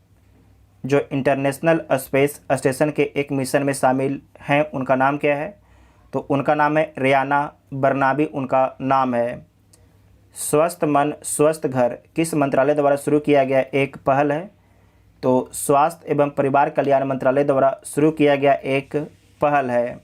जो इंटरनेशनल स्पेस स्टेशन के एक मिशन में शामिल हैं, उनका नाम क्या है? तो उनका नाम है रियाना बरनाबी, उनका नाम है। स्वस्थ मन स्वस्थ घर किस मंत्रालय द्वारा शुरू किया गया एक पहल है? तो स्वास्थ्य एवं परिवार कल्याण मंत्रालय द्वारा शुरू किया गया एक पहल है।